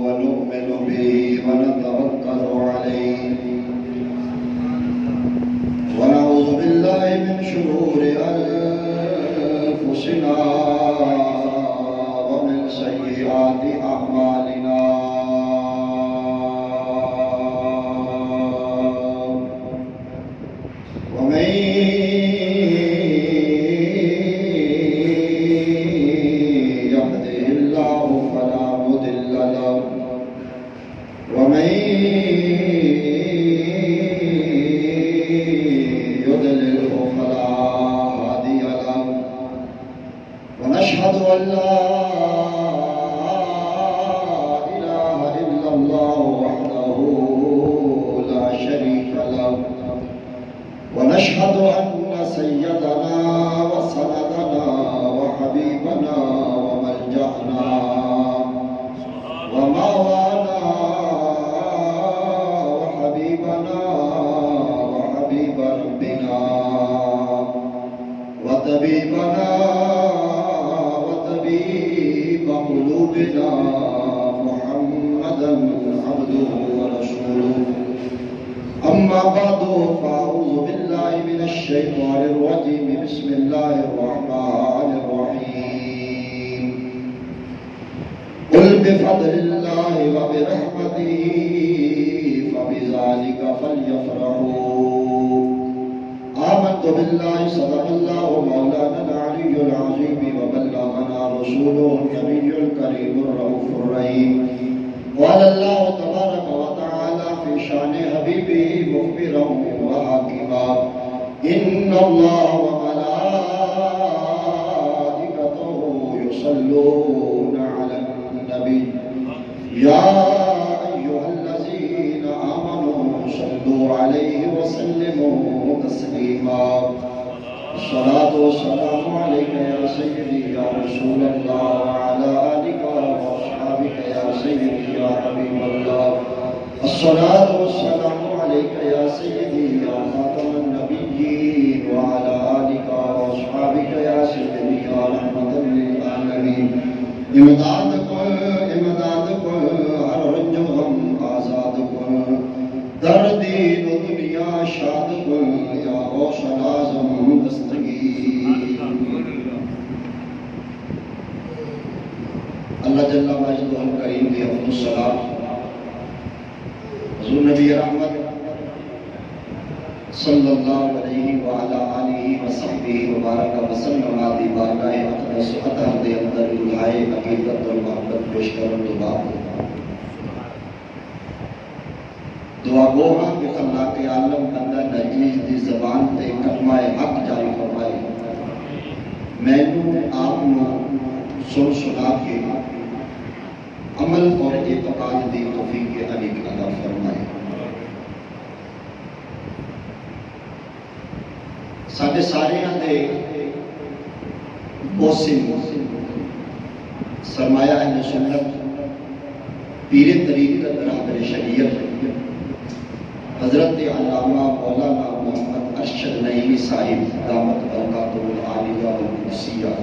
ونؤمن به ونتوكل عليه ونعوذ بالله من شرور أنفسنا ومن سيئات أعمالنا ومن يهده الله فلا مضل له ومن يضلله فلا هادي له ونشهد أن لا إله إلا الله وحده لا شريك له ونشهد أن سيدنا وسندنا وحبيبنا وملجأنا ومولانا وحبيبنا وحبيب ربنا وطبيبنا وطبيب قلوبنا محمدا عبده ورسوله أما بعد فأعوذ بالله من الشيطان الرجيم بسم الله الرحمن الرحيم قل بفضل الله وبرحمته فبذلك فليفرحوا آمنت بالله صدق الله مولانا العلي العظيم وبلغنا رسوله النبي الكريم الرؤوف الرحيم قال الله تبارك وتعالى في شان حبيبه مخبرا وحكيما إن الله وملائكته يصلون على النبي يا أيها الذين آمنوا صلوا عليه وسلموا تسليما الصلاة والسلام عليك يا سيدي يا رسول الله وعلى آلك وأصحابك يا سيدي يا حبيب الله الصلاة والسلام عليك يا سيدي يا خاتم النبيين وعلى آلك وأصحابك يا سيدي يا رحمة للعالمين امداد کو ہر رنج غم آزاد کو در دین و دنیا شاد کو یا غوث اعظم دستگیر اللہ جل مجدہ الکریم کی افضل الصلاۃ حضور نبی رحمت صلی اللہ علیہ وعلا آلہ وصحبہ وبارک وسلم آدھی بارگاہ اقدس اطہر دے اندر دعائے عقیدت اور محبت پیش کرن تو بات دعا گوہاں کہ خلاق عالم بندہ نجیز دی زبان تے کلمہ حق جاری فرمائے میں نو آپ نو سن سنا کے عمل اور اعتقاد دی توفیق علی عطا فرمائے ساڈے سارے دے موسم سرمایہ اہل سنت پیر طریقت رہبر شریعت حضرت علامہ مولانا محمد ارشد نعیمی صاحب دامت برکاتہ العالیہ والقدسیہ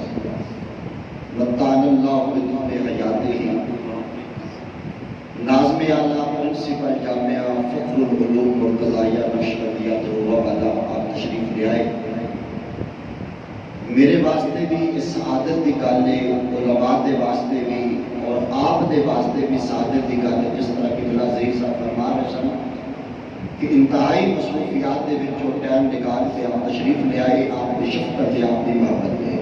متعن اللہ بطول حیاتہ ناظم اعلیٰ پرنسپل جامعہ فخر العلوم مرتضیہ نشریہ دروہ والا آپ تشریف لے آئے میرے واسطے بھی اس سعادت دی گل ہے علماء دے واسطے بھی اور آپ دے واسطے بھی سعادت دی گل ہے جس طرح کہ بلا ظہیر صاحب فرما رہے سن کہ انتہائی مصروفیات دے وچوں ٹائم نکال کے آپ تشریف لے آئے آپ کی شفقت ہے آپ کی محبت ہے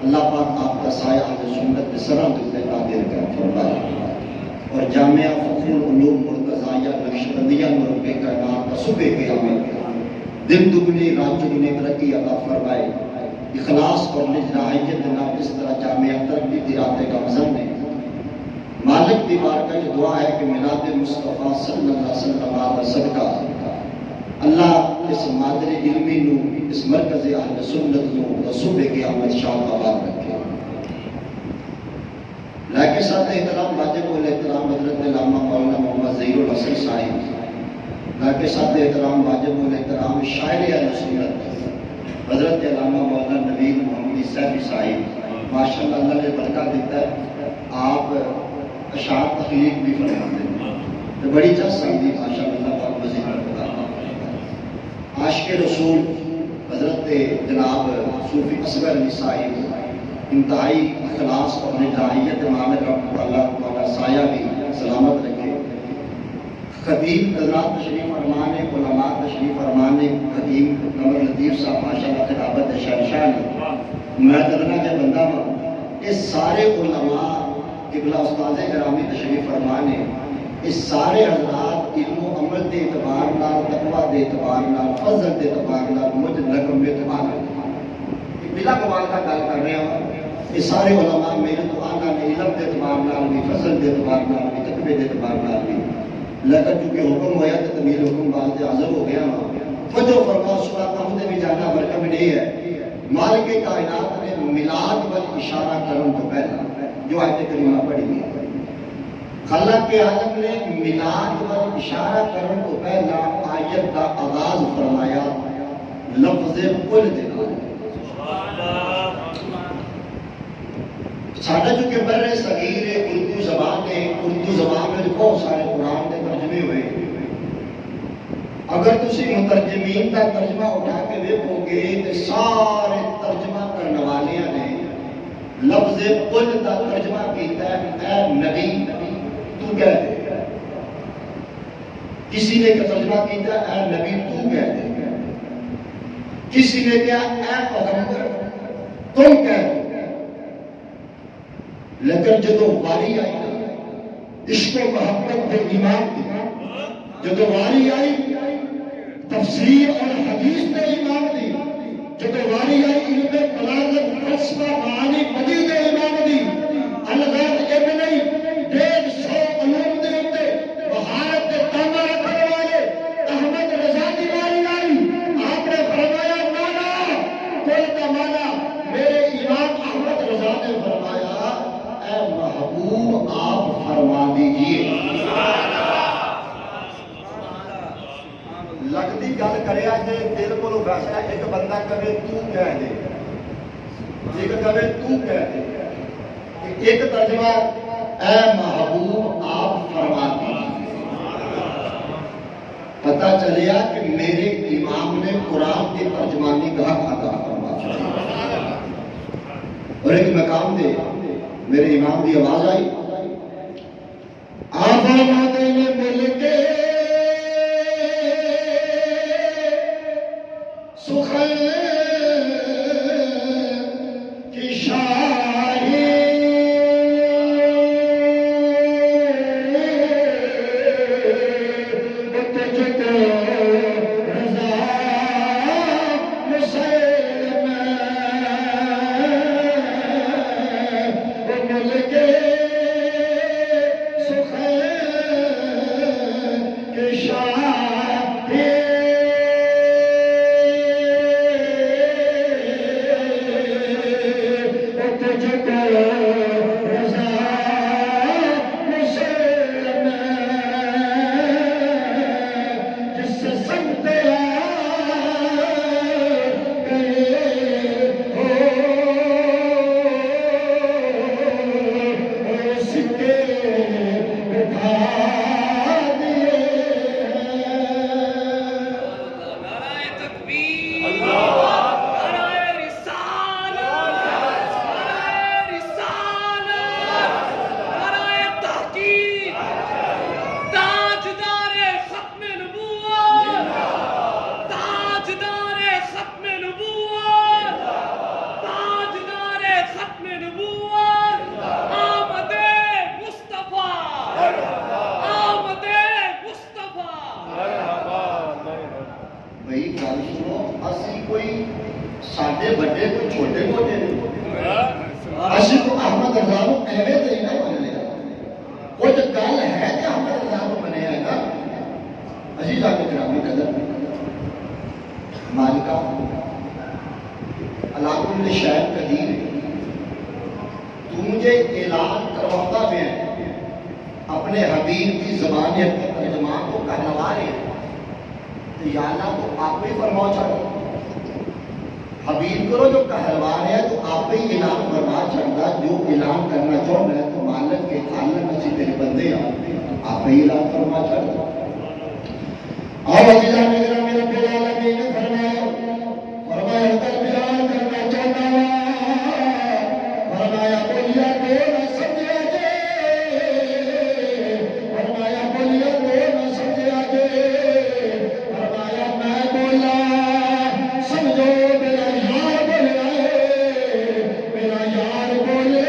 اللہ پاک آپ کا سایہ اہل سنت کے سراں تے قادر کر فرمائے اور جامعہ فخر العلوم مرتضیہ نقشبندیہ رب کائنات کا صبح قیامت دن دگنی رات چگنی ترقی عطا فرمائے اخلاص اور نجرائیت نام اس طرح جامعہ ترقی دی راتے کا مظہر ہے مالک دی بارگاہ یہ دعا ہے کہ میلاد مصطفیٰ صلی اللہ علیہ وسلم کا صدقہ اللہ اس مادر علمی نو اس مرکز اہل سنت نو صبح قیامت شاد آباد رکھے لیکن ساتھ احترام واجب الاحترام حضرت علامہ مولانا محمد ظہیر الحسن صاحب لیکن ساتھ احترام واجب الاحترام شاعر اہل سنت حضرت علامہ مولانا نوید محمد سیفی صاحب ماشاء اللہ اللہ نے برکت دیتا ہے، آپ اشعار تخلیق بھی فرماتے ہیں تو بڑی چاہ سکتی ماشاء اللہ پاک وزیر عاشق رسول حضرت جناب صوفی اصغر علی صاحب انتہائی اخلاص اور نجائیت مامر رحمۃ اللہ تعالیٰ سایہ بھی سلامت رکھے، خطیب حضرات تشریف فرمان ہے، علماء تشریف فرمان ہے، خطیب قمر لطیف صاحب ماشاءاللہ خطابت شہنشاہ نے، میں درنا کے بندہ ہوں، اس سارے علماء قبلہ استاذ گرامی تشریف فرمان ہے، اس سارے حضرات علم و عمل دے اعتبار نال، تقویٰ دے اعتبار نال، فضل دے اعتبار نال، مجھ رقم دے اعتبار نال بلا مبالغہ گل کر رہے ہیں، یہ سارے علماء میرے تو آنا نے علم دے اعتبار نال بھی، فضل دے اعتبار نال بھی، تقوی دے اعتبار نال بھی، لیکن چونکہ حکم ہویا تو تمیل حکم بات حاضر ہو گیا فجو فرما سناتا ہوں بھی جانا برکم نہیں ہے، مالک کائنات نے میلاد وال اشارہ کرن تو پہلا جو آیت کریمہ پڑھی ہے، خالق عالم نے میلاد وال اشارہ کرن تو پہلا آیت کا آغاز فرمایا لفظ قل دے نال۔ ساڈا جو کہ بر صغیر اردو زبان ہے، اردو زبان میں بہت سارے قرآن کے ترجمے ہوئے، اگر تسی مترجمین کا ترجمہ اٹھا کے دیکھو گے تو سارے ترجمہ کرنے والیاں نے لفظ قل کا ترجمہ کیتا ہے اے نبی تو کہہ دے، کسی نے ترجمہ کیتا ہے اے نبی تو کہہ دے، کسی نے کہا اے پیغمبر تم کہہ دو، لیکن جدو واری آئی عشق و محبت کے ایمان کی، جدو واری آئی تفسیر اور حدیث کے ایمان دی، جدو واری آئی علم بلاغت فلسفہ معانی بدیع کے ایمان دی، الغرض ابن نہیں 150 علوم دے ہوتے بہارت کے تانا رکھنے والے احمد رضا کی واری آئی، آپ نے فرمایا مانا کل کا مانا، میرے امام احمد رضا نے فرمایا اے محبوب آپ فرما دیجئے، لگتی گل کرے جی دل کو فیصلہ ایک بندہ کہے تو کہہ دے، ایک کہے تو کہہ دے، ایک ترجمہ اے محبوب آپ فرما دیجئے، پتہ چلیا کہ میرے امام نے قرآن کی ترجمانی کا حق ادا فرما دیا، اور ایک مقام دے میرے امام کی آواز آئی آپ فرماتے ہیں مل کے سخن کی شاعری تجھ کو رضا مسلم مل کے سخن کی شاعری حبیب کرو جو کہلوان ہے تو آپ ہی اعلان فرما چھڑتا جو اعلان کرنا چاہتا ہے تو مالک کے عالم اچھی تیرے بندے آپ ہی اعلان فرما چھڑتا اور عزیزان اکرامی رب العالمین نے فرمایا اگر بیان کرنا چاہتا فرمایا بولیا تو نہ سمجھے فرمایا بولیا تو نہ سمجھے فرمایا میں بولا سمجھو میرا یار بولے میرا یار بولے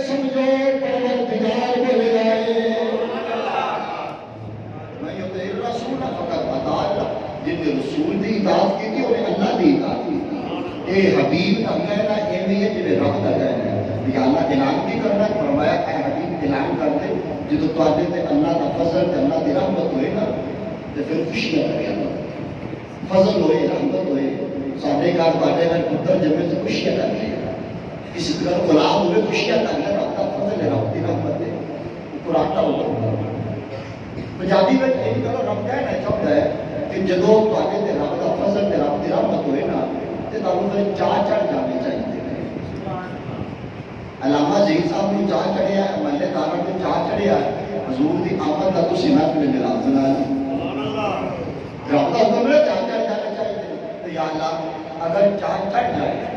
سمجھو پروردگار بولے میں یہ رسول فقط بتا جن نے رسول دی اطاعت کی تھی انہیں اللہ دی اطاعت کی تھی اے حبیب کا کہنا یہ نہیں ہے جنہیں رب کا کہنا ہے یا اللہ اعلان بھی کرنا ہے فرمایا اے حبیب اعلان کر دے جدو تو آتے تھے اللہ کا فضل تے اللہ کی رحمت ہوئے نا تو پھر خوشیاں کرے اللہ فضل ہوئے رحمت ہوئے ساڑھے کار باٹے میں پتر جمعے سے خوشیاں کر لیا کسی طرح غلام ہوئے خوشیاں کر لیا رب کا فضل ہے رب کی رحمت ہے قرآن کا ہوگا پنجابی میں یہ کرو رب کہنا چاہتا ہے کہ جدو تو آتے تھے رب کا فضل تے رب کی رحمت ہوئے نا تو تعلق پھر چاہ چڑھ جانے چاہیے علامہ زہیر صاحب نے چاہ چڑھیا ہے محلے داروں نے چاہ چڑھیا ہے حضور دی آمد کا تو سینہ میں ملال سنا رب کا حکم ہے چاہ چڑھ جانا چاہیے تو یا اللہ اگر چاہ چڑھ جائے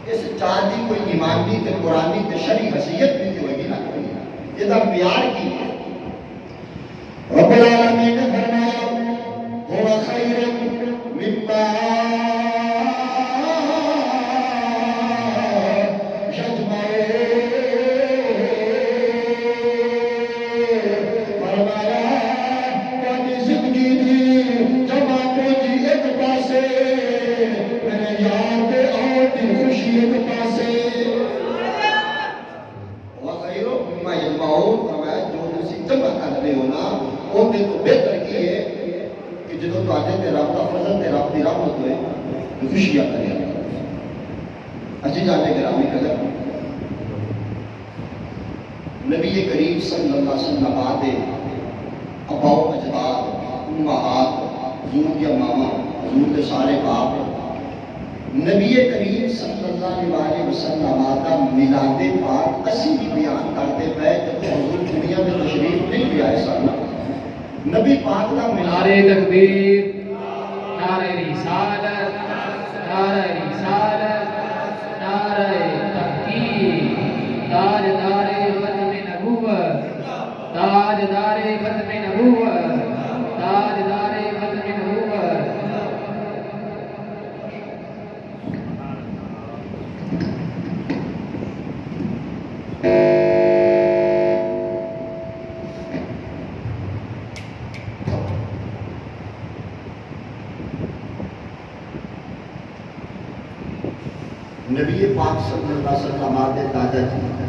اس چاہ دی کوئی ایمانی تے قرآنی تے شرعی حیثیت بھی ہوئے گی نہ کوئی یہ تو پیار کی ہے رب العالمین نے فرمایا هو خیر مما خوشیاں کریں اچھی جانے گرامی قدر نبی کریم صلی اللہ علیہ وسلم آدھے اباؤ اجداد امہات حضور کے ماما حضور کے سارے باپ نبی کریم صلی اللہ علیہ وسلم آدھا میلاد پاک اسی بھی بیان کرتے پہ جب حضور دنیا میں تشریف نہیں لیا ہے سالہ نبی پاک کا نعرہ تکبیر نعرہ رسالت نعرہ رسالت نعرہ تحقیق تاجدار ختم نبوت تاجدار ختم نبوت تاجدار ختم نبوت نبی پاک صلی اللہ علیہ وسلم آتے دادا جی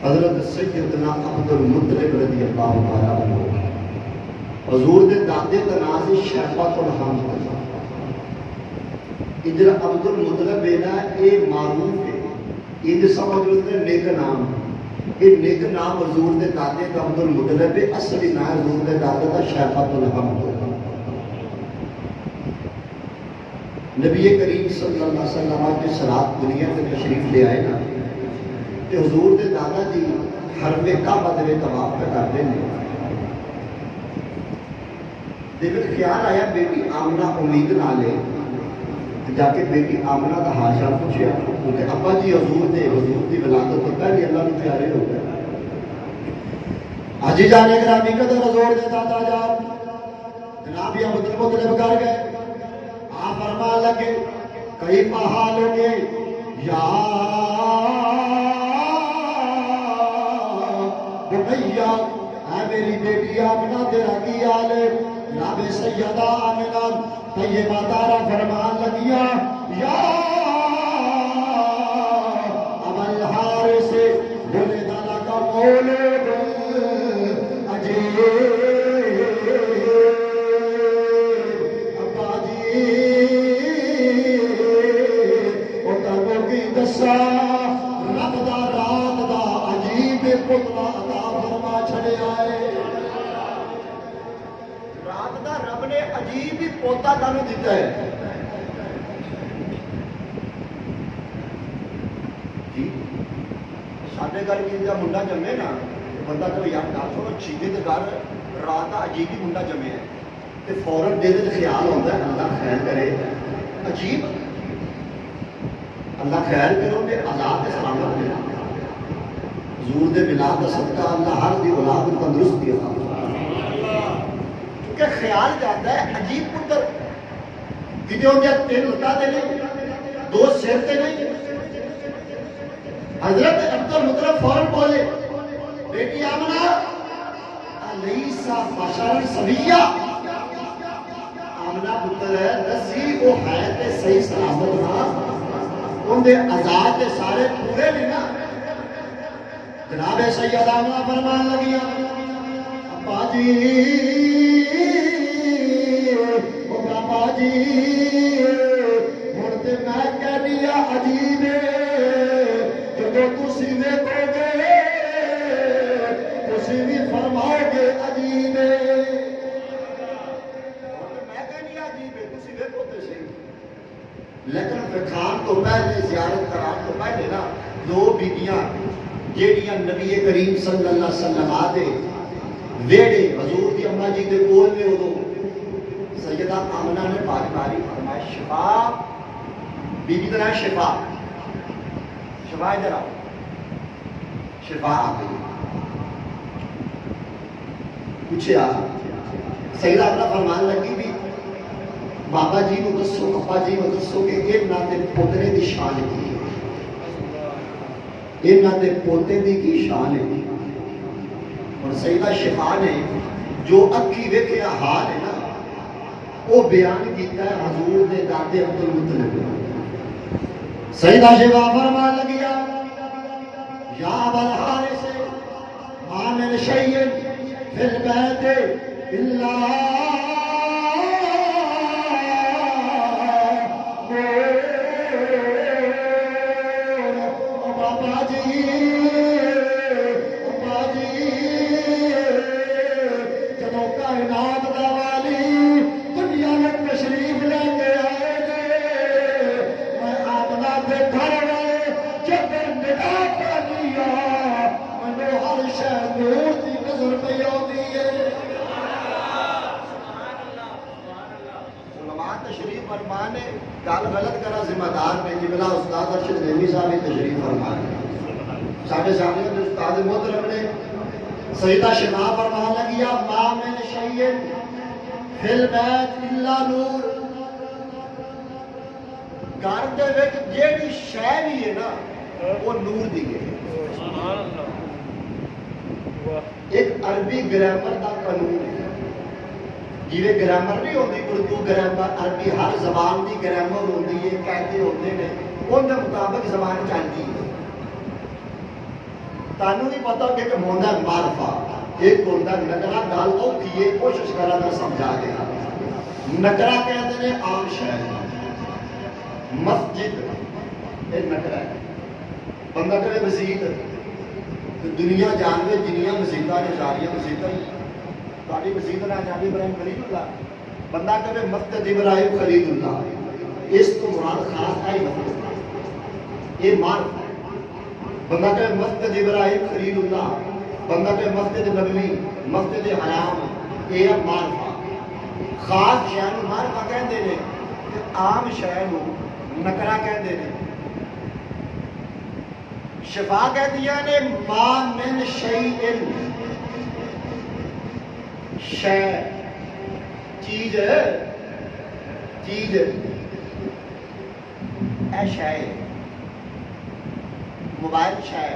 حضرت سیدنا عبد المطلب رضی اللہ تعالیٰ عنہ حضور دے دادے کا نام ہے شیخۃ الحمد ادھر عبد المطلب بینا یہ معروف ہے یہ سمجھ لو نیک نام یہ نیک نام حضور دے دادے کا عبد المطلب ہے اصلی نام حضور دے دادے کا شیخۃ الحمد نبی کریم صلی اللہ علیہ وسلم کے صلات دنیا میں تشریف لے آئے نا کہ حضور دے دادا جی حرم کعبہ دے طواف کرتے ہیں دیکھ خیال آیا بیٹی آمنہ امید نہ لے جا کے بیٹی آمنہ کا حال شال پوچھا کیونکہ ابا جی حضور دی ولادت تو پہلے اللہ نے پیارے ہو گئے حاجی جانے گرامی قدر حضور دے دادا جان جناب یہ عبد المطلب کر گئے آپ فرما لگے کئی پہاڑ گے یا بنیا اے میری بیٹی آمنہ تیرا کی حال ہے جناب سیدہ آمنہ طیبہ دارہ فرمان لگیا یا ابا الحارث ولد لک مولود عجیب ابا جی اتنوں کی دسا رب دا رات دا عجیب پتلا عطا فرما چھڑے آئے رات دا رب نے عجیب ہی پوتا تانوں دیتا ہے جی سارے گھر کی جب منڈا جمے نا بندہ کہ یار گل سنو چیزیں کے گھر رات کا عجیب ہی منڈا جمے ہے تو فوراً دل میں خیال ہوتا ہے اللہ خیر کرے عجیب اللہ خیر کرے انہیں آزاد سلامت ملا حضور دے ملاد کا صدقہ اللہ ہر دی اولاد کو تندرست دیا کیونکہ خیال جاتا ہے عجیب پتر جتنے ہوں گے تین لتا دے نہیں دو سیر تے نہیں حضرت عبد المطلب فوراً بولے بیٹی آمنہ علیسا بشر سویہ آمنہ پتر ہے نسی وہ ہے تے صحیح سلامت نا ان دے آزاد دے سارے پورے نہیں نا جناب سید آمنہ فرمان لگیا ابا جی او بابا جی ہن تے میں کہہ دیا عجیب جدو تسی ویکھو گے تسی بھی فرماؤ گے عجیب لیکن فکھان تو پہلے زیارت کران تو پہلے نا دو بیبیاں جیڑیاں نبی کریم صلی اللہ علیہ وسلم آدھے ویڑے حضور کی اماں جی دے کول میں ہو دو سیدہ آمنہ نے باری باری فرمایا شفا بی بی طرح شفا شفا ادھر آؤ شفا آ گئی پوچھے آ سیدہ آمنہ فرمان لگی بھی بابا جی کو دسو ابا جی کو دسو کہ یہ نہ تے پوترے دی شان کی یہ نہ تے پوتے دی کی شان ہے اور سیدہ شفا نے جو اکھی ویکھیا حال ہے نا وہ بیان کیتا ہے حضور دے دادے عبد المطلب سیدہ شفا فرمان لگیا یا ابا الحارث ما من شیء فی البیت الا گل غلط کرا ذمہ دار نے جبلا استاد ارشد نعیمی صاحب نے تشریف فرمایا ساڈے سامنے جو استاد محترم نے سیدہ شفا فرمان لگیا ما من شیء فی البیت الا نور گھر دے وچ جیڑی شے بھی ہے نا وہ نور دی ہے سبحان اللہ ایک عربی گرامر دا قانون ہے جیوے گرامر نہیں ہوتی اردو گرامر عربی ہر زبان کی گرامر ہوتی ہے قاعدے ہوتے ہیں ان کے مطابق زبان چلتی ہے تانوں بھی پتا کہ ایک ہوندا معرفہ ایک ہوندا نکرا گل اوکھی ہے کوشش کرا تے سمجھا گیا نکرا کہتے ہیں عام شہر مسجد یہ نکرا ہے بندہ کرے مسجد دنیا جانوے جنیاں مسجداں نے ساریاں مسجداں تاری مسجد نہ جناب ابراہیم خلیل اللہ بندہ کہے مسجد ابراہیم خلیل اللہ اس کو مراد خاص ہے یہ معرفہ بندہ کہے مسجد ابراہیم خلیل اللہ بندہ کہے مسجد نبوی مسجد حرام یہ معرفہ خاص شے نوں معرفہ کہندے نے تے عام شے نوں نکرا کہندے نے شفا کہدیاں نے ما من شیء شے چیز اے شے موبائل شے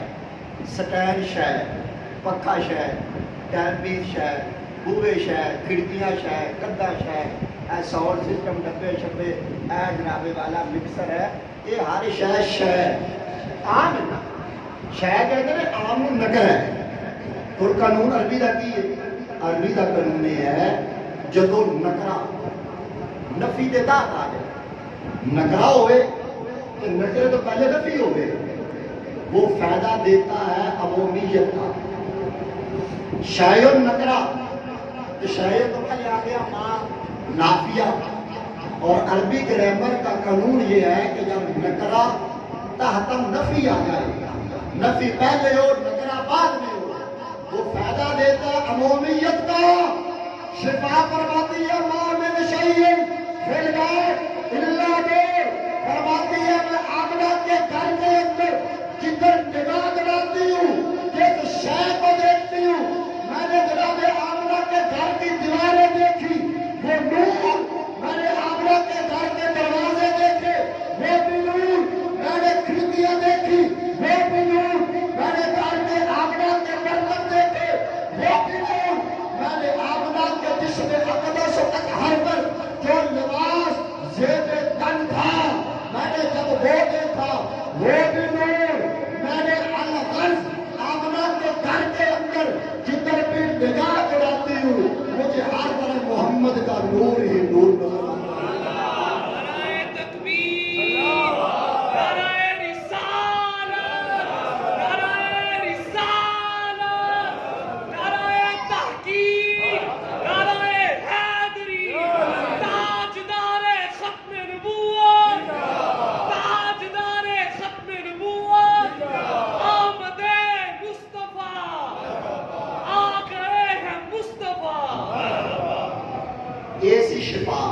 سٹینڈ شے پکھا شے ٹیپ پیس شے بوے شے کھڑکیاں شے گدا شے اے ساؤنڈ سسٹم ڈبے شبے اے جناب والا مکسر ہے یہ ہر شے عام ہے نا شے کہتے ہیں عام نکر ہے اور قانون عربی کا کی ہے عربی کا قانون یہ ہے جدو نکرا نفی دے تحت آ جائے نکرا ہوئے تو نکرے تو پہلے نفی ہوئے وہ فائدہ دیتا ہے عمومیت کا شاید نکرا تو شاید تو پہلے آ گیا ماں نافیہ اور عربی گرامر کا قانون یہ ہے کہ جب نکرا تحتم نفی آ جائے، نفی پہلے ہو نکرہ بعد میں ہو، وہ فائدہ دیتا عمومیت کا، شفا فرماتی ہے ماں من شیء فی الغیب الا بہ، فرماتی ہے میں آمنہ کے گھر کے اندر جدھر نگاہ کراتی ہوں جس شے کو دیکھتی ہوں، میں نے جناب آمنہ کے گھر کی دیواریں دیکھی وہ نور، میں نے آمنہ کے گھر کے دروازے دیکھے وہ بھی نور، میں نے کھڑکیاں دیکھی وہ بھی نور، میں نے گھر کے آمنہ کے برتن دیکھے وہ بھی نور، میں نے آمنہ کے جسم اقدس و اطہر پر جو لباس زیب تن تھا میں نے جب وہ دیکھا وہ بھی نور، میں نے الغرض آمنہ کے گھر کے اندر جدھر بھی نگاہ کراتی ہوں مجھے ہر طرف محمد کا نور ہی نور نظر آتا ہے۔ نعرہ تکبیر، نعرہ رسالت، نعرہ رسالت، نعرہ تحقیق، نعرہ حیدری، تاجدار ختم نبوت، تاجدار ختم نبوت، آمد مصطفیٰ، آ گئے ہیں مصطفیٰ۔ ایسی شفا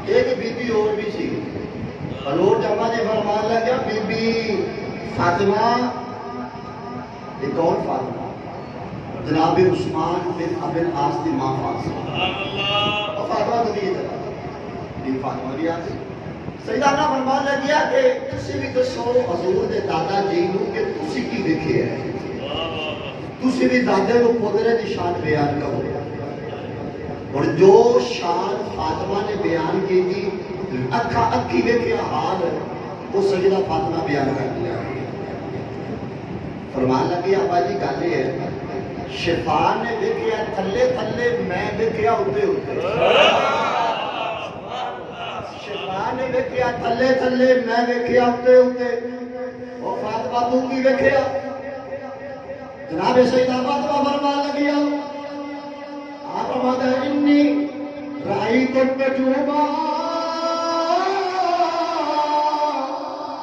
ایک بی بی اور بھی سی، حضور جمعہ نے فرمان لگا بی بی فاطمہ، یہ کون فاطمہ؟ جناب عثمان بن ابن عاص کی ماں فاطمہ، اور فاطمہ تو بھی یہ جگہ بی فاطمہ بھی آتی سیدانہ فرمان لگیا کہ تسی بھی دسو حضور دے دادا جی نو کہ تسی کی دیکھے ہے، تسی بھی دادے نو پودرے دی شان بیان کرو، اور جو شان فاطمہ نے بیان کی تھی اکھا اکھی ویکھیا حال وہ سیدہ فاطمہ بیان کر دیا۔ فرمان لگی ابا جی گل یہ ہے شفا نے ویکھیا تھلے تھلے میں ویکھیا اوتے اوتے، شفا نے ویکھیا تھلے تھلے میں ویکھیا اوتے اوتے، وہ فاطمہ تو کی ویکھیا؟ جناب سیدہ فاطمہ فرمان لگیا آپ فرماتا ہے انی رأیت النجوم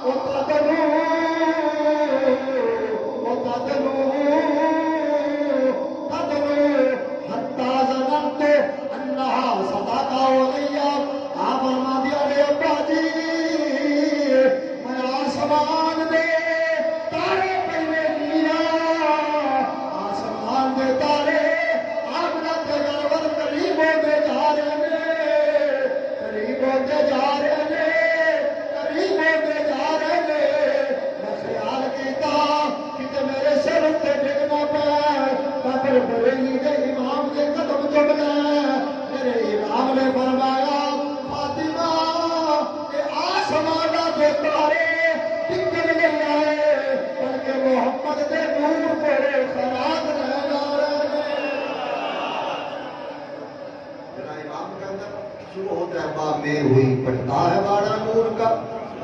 وتدنو حتی ظننت انہا صداقہ علیہ، آپ فرما دیا رے ابا جی میں آسمان دے تارے پہلے لیا، آسمان دے تارے قریب ہوتے جا رہے ہیں، قریب ہوتے جا رہے ہیں، قریب ہوتے جا رہے ہیں، میں خیال کیتا کہ میرے سر اتے ڈگنا پہ پھر بریلی کے امام کے قدم چڑھ گئے، میرے امام نے فرمایا فاطمہ کہ آسمانہ دے تارے ٹکر نہیں آئے بلکہ محمد دے نور تیرے خراج رہ جا رہے ہیں۔ شروع ہوتا ہے باب میں ہوئی پڑھتا ہے باڑا نور کا،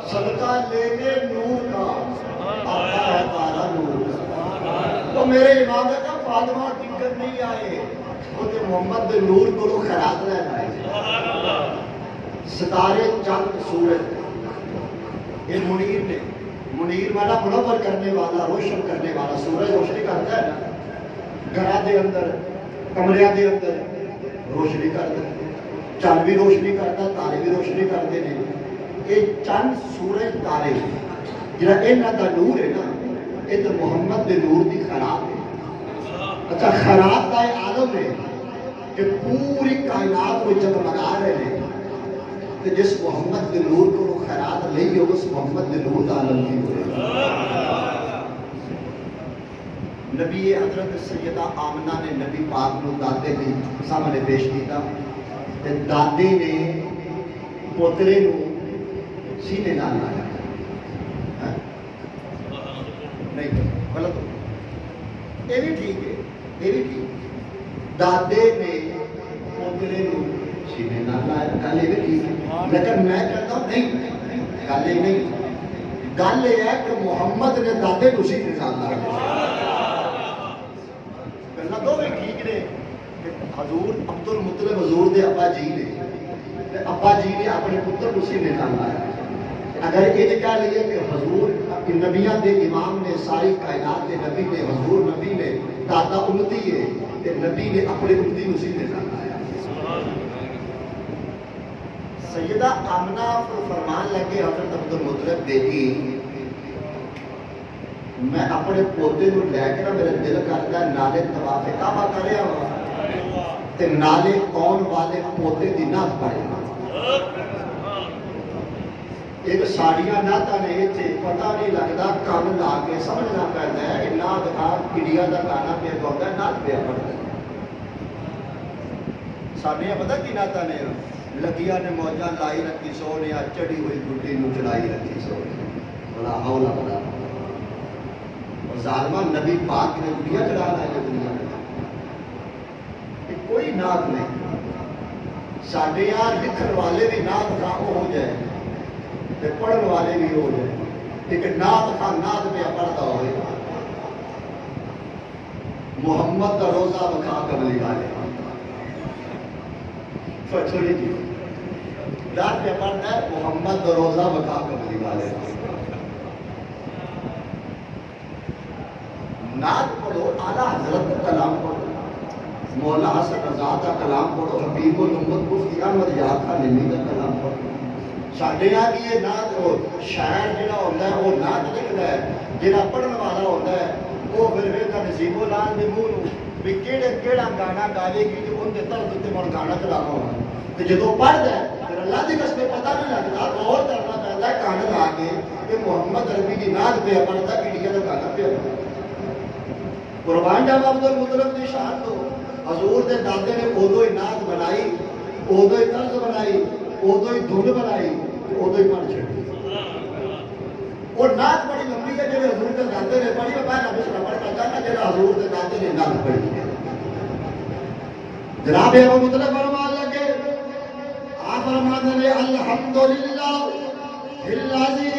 صدقہ لینے نور کا، آتا ہے تارا نور کا۔ تو میرے امام نے کہا فاطمہ ٹکر نہیں آئے وہ تو محمد دے نور کو لوگ خیرات رہنا ہے۔ ستارے چند سورج یہ منیر نے، منیر والا منور کرنے والا روشن کرنے والا، سورج روشنی کرتا ہے نا گھراں دے اندر کمریاں دے اندر روشنی کرتا ہے، چند بھی روشنی کرتا تارے بھی روشنی کرتے ہیں، یہ چند سورج تارے جہاں انہاں دا نور ہے نا یہ تو محمد دے نور دی خراب ہے۔ اچھا خراب کا یہ عالم ہے کہ پوری کائنات کو جگمگا رہے ہیں کہ جس محمد دے نور کو وہ خیرات نہیں ہو اس محمد دے نور دا عالم کی ہوئے۔ نبی حضرت سیدہ آمنہ نے نبی پاک نو دادے کے سامنے پیش کیتا، دادے نے پوترے نو سینے نال لایا، نہیں غلط ہو، یہ بھی ٹھیک ہے، یہ بھی ٹھیک، دادے نے پوترے نو سینے نال لایا، گل یہ بھی ٹھیک ہے، لیکن میں کہتا ہوں نہیں گل یہ نہیں، گل یہ ہے کہ محمد نے دادے نو سینے نال لایا، گلا دو بھی ٹھیک نے، حضور عبد المطلب حضور دے ابا جی نے، ابا جی نے اپنے پتر کو سینے نال لایا، اگر یہ کہہ لیے کہ حضور نبیاں دے امام نے، ساری کائنات کے نبی نے، حضور نبی نے دادا امتی ہے کہ نبی نے اپنے امتی اسی نے جانا ہے۔ سیدہ آمنہ فرمان لگے حضرت عبد المطلب بیٹی، میں اپنے پوتے کو لے کے نا میرے دل کرتا ہے نالے طواف کعبہ کریا ہوا تے نالے کون والے پوتے دی نعت پڑھے۔ ایک ساڑیاں نعتاں نے اتنے پتہ نہیں لگتا کان لا کے سمجھنا پڑتا ہے کہ نعت خان انڈیا کا گانا پہ گاؤں ہے، نعت پہ پڑھتا ہے۔ ساڑیاں پتہ کی نعتاں نے لگیا نے موجاں لائی رکھی سونے، چڑی ہوئی گڈی نو چڑھائی رکھی سونے، بڑا حولا بڑا اور ظالمہ نبی پاک نے گڈیاں چڑھا ہے دنیا میں۔ کوئی نعت نہیں، ساڈے یہاں لکھن والے بھی نعت خاں ہو جائے تے پڑھن والے بھی ہو جائے، لیکن نعت خاں نعت پہ پڑھتا ہوئے محمد کا روزہ بکھا قبلی والے چھوڑی جی نعت پہ پڑھتا ہے محمد کا روزہ بکھا قبلی والے۔ نعت پڑھو، اعلیٰ حضرت کا کلام پڑھو، مولا حسن رضا کا کلام پڑھو، حبیب الامت مفتی احمد یار خان نمی کا کلام پڑھو۔ ساڈے یہاں کی یہ نعت شاعر جہاں ہوتا ہے وہ نعت لکھتا ہے، جہاں پڑھن والا ہوتا ہے وہ پھر ویکھدا نصیب الان دے منہ بھی کیڑا گانا گاوے گی تے اون دے طرز تے مون گانا چلانا ہونا تے جدوں پڑھدا ہے پھر اللہ دی قسم پتہ نہیں لگدا، غور کرنا پیندا ہے کان لا کے کہ محمد عربی دی نعت پہ پڑھدا انڈیا دا گانا پہ پڑھدا۔ قربان جاواں عبد المطلب دی شان تو حضور دے دادے نے ادو ہی نعت بنائی، ادو ہی طرز بنائی، ادو ہی دھن بنائی، ادو ہی پڑھ چھڑی۔ اور نعت بڑی لمبی ہے جب حضور دے دادے نے پڑھی، میں پہلا مصرع پڑھتا چاہتا جب حضور دے دادے نے نعت پڑھی۔ جناب ابو مطلب فرمان لگے، آپ فرماتے ہیں الحمدللہ الذی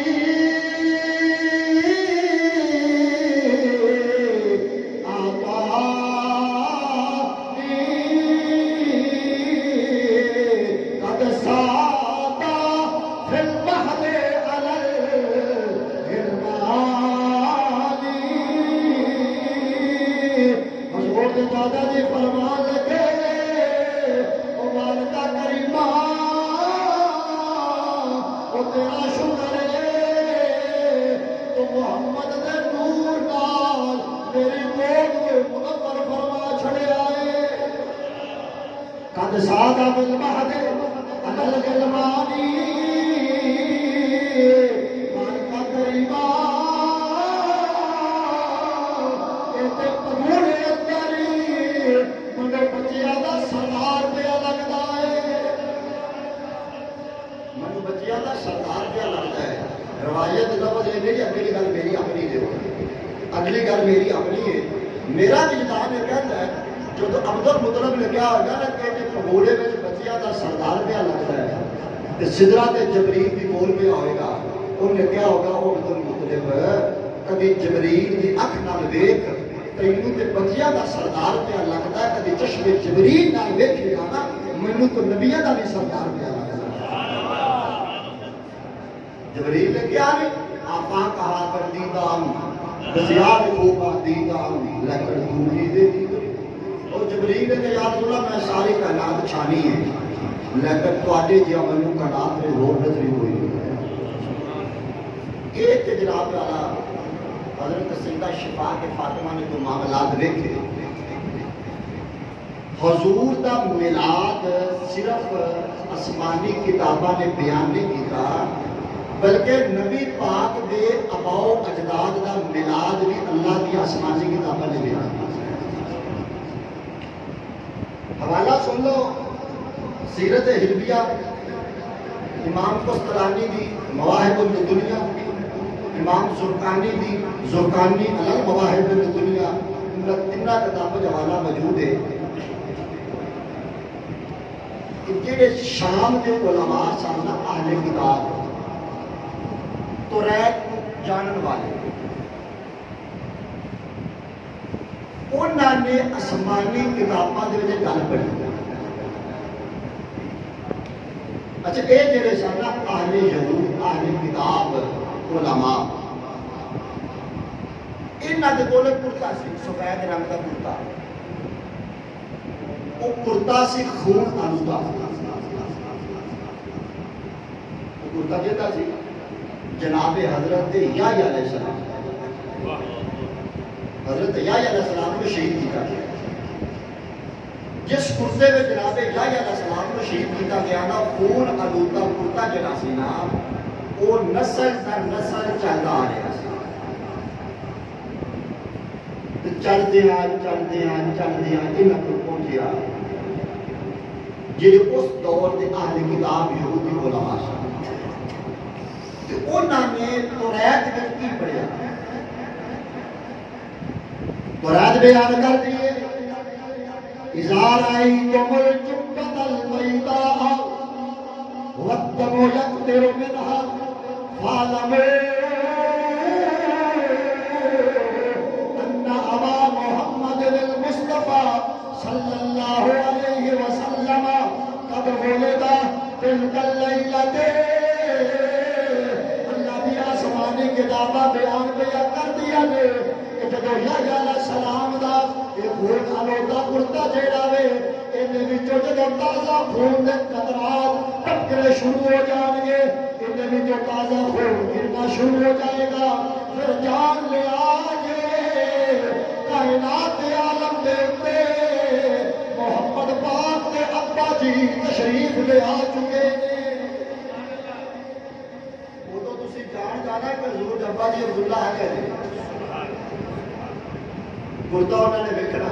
دادا جی فرمان لگے مبارکہ کریمہ وہ تیرا شکر ہے تو محمد دے نور نال میری موت کے منور فرما چھڑے آئے۔ قد سادہ بالمہد عدل گلمانی مبارکہ کریمہ روایت لفظ یہ نہیں، اگلی گل میری اپنی ہے، اگلی گل میری اپنی ہے۔ میرا وجدان یہ کہتا ہے جو تو عبد المطلب نے کیا ہوگا نا کہ پگوڑے میں بچیاں کا سردار پہ لگتا ہے تے سدرا تے جبریل بھی کول پہ ہوئے گا، انہوں نے کیا ہوگا وہ عبد المطلب کبھی جبریل دی اکھ نال ویکھ تینوں تے بچیاں کا سردار پہ لگتا ہے، کبھی چشم جبریل نال ویکھے گا نا مینوں تو نبیاں کا بھی سردار پہ لگتا ہے۔ جبریل نے کیا نہیں آقا کہا کر دیدان بزیاد خوبا دیدان لیکن دوری دے دیدان۔ اور جبریل نے یا رسول اللہ میں ساری کائنات چھانی ہے لیکن تواڈے جی منو کائنات میں ہور نظری ہوئی ہے۔ ایک جناب والا حضرت سیدہ شفا کے فاطمہ نے تو معاملات دیکھے، حضور دا میلاد صرف آسمانی کتاباں نے بیان نہیں کیتا بلکہ نبی پاک دے اباؤ اجداد دا میلاد بھی اللہ کی آسمانی کتاباں نے بیان کیا۔ حوالہ سن لو سیرت حلبیہ امام قسطلانی دی مواہب الدنیا، امام زرقانی دی زرقانی علی مواہب الدنیا، تینہ کتابوں کا حوالہ موجود ہے۔ جڑے شام کے علماء سن اہل کتاب توریت جانن والے، انہوں نے آسمانی کتاباں دے وچ گل پڑھی۔ اچھا یہ جڑے سن اہل یہود اہل کتاب انہاں دے کول کرتا سی سفید رنگ دا کرتا، وہ کرتا سی خون آلودہ، وہ کرتا کہتا سی جناب حضرت یحییٰ علیہ السلام، حضرت یحییٰ علیہ السلام کو شہید کیا گیا۔ جس کرتے میں جناب یحییٰ علیہ السلام کو شہید کیا گیا نا، خون آلودہ کرتا جڑا سی نا، وہ نسل در نسل چلتا آ رہا سی، چلتے انہاں کو پہنچیا جڑے اس دور دے اہل کتاب یہودی علماء سن، تے انہاں نے توریت وچ کی پڑھیا، توریت بیان کر دیے اذا رأيتم الجبة البيضاء والدم يقطر منها فاعلموا صلی اللہ علیہ وسلم قد ولد تلک اللیلۃ۔ اللہ دی آسمانی کتابہ بیان کر دیا نے کہ جدو یحییٰ علیہ السلام دا یہ خون آلودہ کرتا جیڑا وے، انہیں وچوں جدو تازہ خون دے قطرات ٹپکنے شروع ہو جان گے، انہیں وچوں تازہ خون گرنا شروع ہو جائے گا، پھر جان لے آجے کائنات دے عالم دے اتے محمد پاک دے ابا جی تشریف لے آ چکے نے۔ وہ تو تسی جان جانا کہ حضور ابا جی عبداللہ ہے جی، کرتا انہوں نے دیکھنا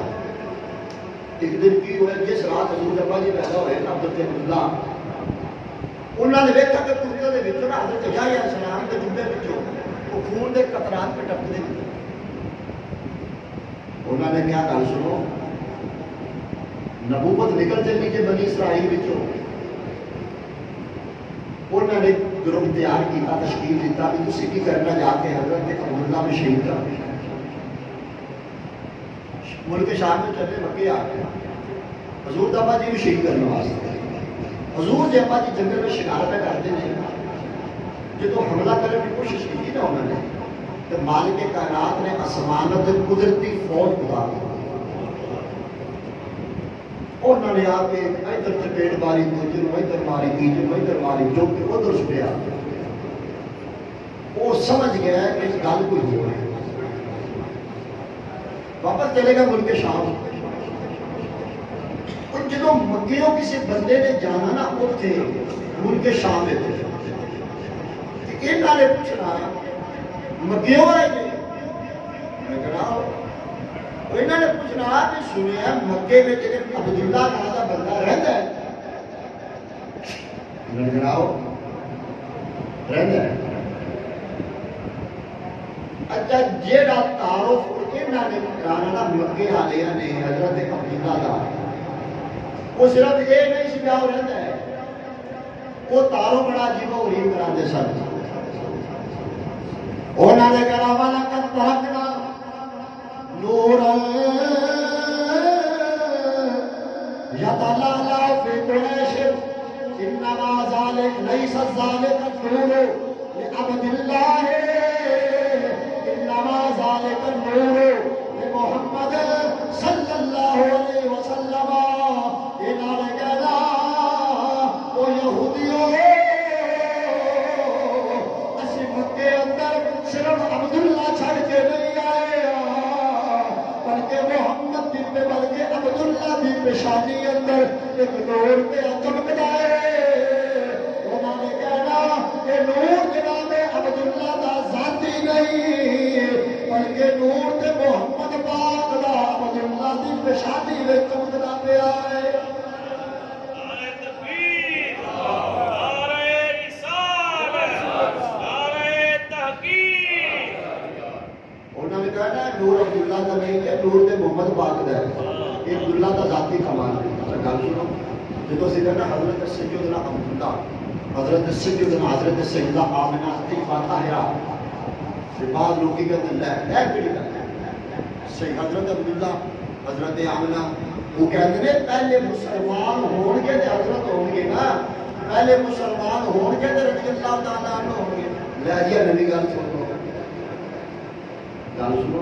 ایک دن کی ہوئے جس رات حضور ابا جی پیدا ہوئے نا حضرت عبداللہ، انہوں نے دیکھا کہ کرتے دے وچوں نا حضرت یحییٰ علیہ السلام کے جبے وچوں وہ خون دے قطرات پہ ٹپکتے تھے۔ انہوں نے کیا گل سنو، نبوت نکل چلی کہ بنی اسرائیل وچوں، انہوں نے گروہ تیار کیا، تشکیل دیتا کہ تسی کی کرنا جا کے حضرت عبداللہ میں شہید کر دیا۔ ملک شام میں چلے مکے آ گئے، حضور ابا جی بھی شہید کرنے واسطے، حضور جی ابا جی جنگل میں شکار پہ کرتے ہیں، جدو حملہ کرنے کی کوشش کی نا انہوں نے، تو مالک کائنات نے آسمانت قدرتی فوج اٹھا دی، انہوں نے آ کے ادھر چپیڑ ماری دوجے نو، ادھر ماری تیجے نو، ادھر ماری چوکے ادھر سٹیا، وہ سمجھ گیا کہ اس گل کوئی ہو رہی ہے، واپس چلے گا ملک شام۔ اور جدو مکیوں کسی بندے نے جانا نا اتنے ملک شام میں، انہوں نے پوچھنا مکیوں آئے گے، انہوں نے پوچھنا کہ سنیا مکے میں عبداللہ نام کا بندہ رہتا ہے، رہتا ہے، اچھا جیڑا تعارف انہوں نے کرانا نا مکے والے نے حضرت عبداللہ کا، وہ صرف یہ نہیں سی پیا رہتا ہے، وہ تعارف بڑا عجیب و غریب کراتے سن۔ انہوں نے کہا وَلَقَدْ تَرَكْنَا نُورًا يَتَلَأْلَأُ فِي قُرَيْشٍ إِنَّمَا ذَلِكَ لَيْسَ ذَلِكَ النُّورُ لِعَبْدِ اللَّهِ إِنَّمَا ذَلِكَ النُّورُ لِمُحَمَّدٍ صلی اللہ علیہ وسلم۔ انہوں نے کہا وہ یہودیوں اسی مکے اندر صرف عبداللہ چھڑ کے نہیں آئے، بلکہ محمد دی پہ بلکہ عبداللہ دی پیشانی اندر ایک نور پہ چمکتا ہے۔ انہوں نے کہنا کہ نور جناب عبداللہ دا ذاتی نہیں، بلکہ نور تے محمد پاک دا عبداللہ دی پیشانی میں چمکتا پیا ہے۔ نور عبداللہ کا نہیں ہے، نور تے محمد پاک دا ہے، یہ عبداللہ کا ذاتی کمال ہے۔ اچھا گل سنو، جدو اسی کہنا حضرت سیدنا عبداللہ، حضرت سیدہ آمنہ طاہرہ، بعض لوگ کی کہتے ہیں لے کیڑی گل ہے، حضرت عبداللہ حضرت آمنہ وہ کہتے ہیں پہلے مسلمان ہون گے تے حضرت ہون گے نا، پہلے مسلمان ہون گے تے رضی اللہ تعالیٰ عنہ ہون گے۔ لے جی نبی گل سنو، گل سنو،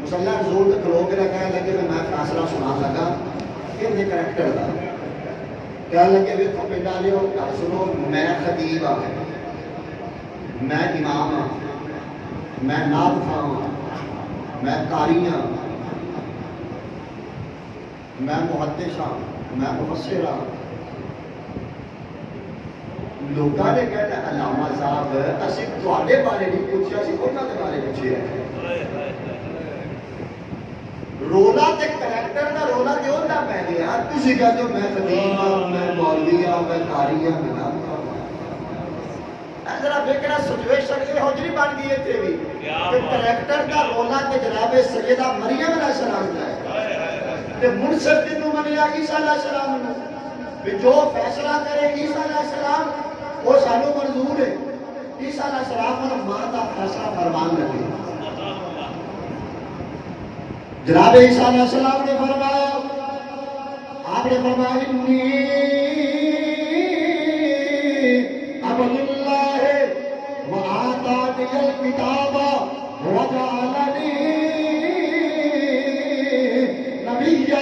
مسلح نزول تے کھلو کے کہنے لگے کہ میں فیصلہ سنا لگا کہ کریکٹر دا کہنے لگے بھی تو پنڈ والے گل سنو میں خطیب ہاں میں امام ہاں میں نعت خواں ہاں میں قاری ہاں میں محدث ہاں میں مفسر ہاں لوگوں نے کہنا علامہ صاحب اسی تواڈے بارے نہیں پوچھا اسی انہاں دے بارے پوچھیا رولا تے کریکٹر دا رولا کیوں نہ پے گیا تسی کہتے ہو میں خطیب ہاں میں مولوی ہاں میں قاری ہاں میں نعت خواں ذرا فکر سچویشن یہ ہو جی بن گئی اتنے بھی کہ کریکٹر کا رولا تے جناب سیدہ مریم علیہ السلام کا ہے تے منصف جنوں منیا عیسیٰ علیہ السلام نے جو فیصلہ کرے عیسیٰ علیہ السلام وہ سانو منظور ہے عیسیٰ علیہ السلام اور ماں کا فیصلہ فرمان لگے جناب عیسیٰ علیہ السلام نے فرمایا آپ نے فرمایا انی عبد اللہ وآتانی الکتاب وجعلنی نبیا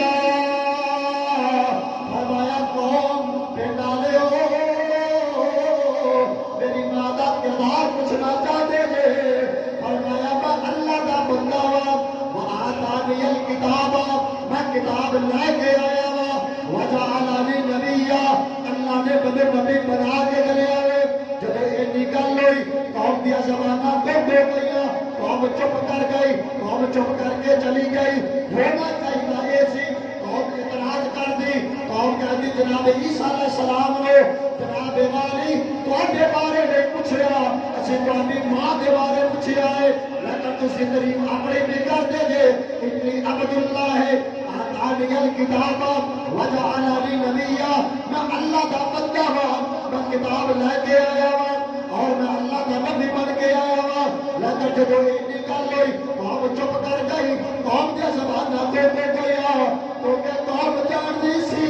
فرمایا قوم پہ ڈالے ہو میری ماں کا کردار پوچھنا چاہتے تھے فرمایا میں اللہ کا بندہ ہوں وآتانی الکتاب میں کتاب لے کے آیا ہوں وجعلنی نبیا اللہ نے مجھے نبی بنا کے چلے آئے جب یہ نکل گئی قوم دیا زمانہ بند ہو گئی قوم چپ کر گئی قوم چپ کر کے چلی گئی ہونا چاہیے یہ سی قوم اعتراض کر دی قوم کہتی جناب عیسیٰ علیہ السلام نے جناب والی تواڈے بارے نہیں پوچھیا اسی تواڈی ماں دے بارے پوچھیا ہے لیکن تسی تعریف اپنی نہیں کرتے جے انی عبد اللہ ہے آتانی الکتاب وجعلنی نبیا میں اللہ کا بندہ ہوں میں کتاب لے کے آیا ہوں اور میں اللہ کا نبی بن کے آیا ہوں لیکن جب یہ نکل گئی قوم چپ کر گئی قوم کے زبانہ دے گیا کیونکہ قوم جانتی سی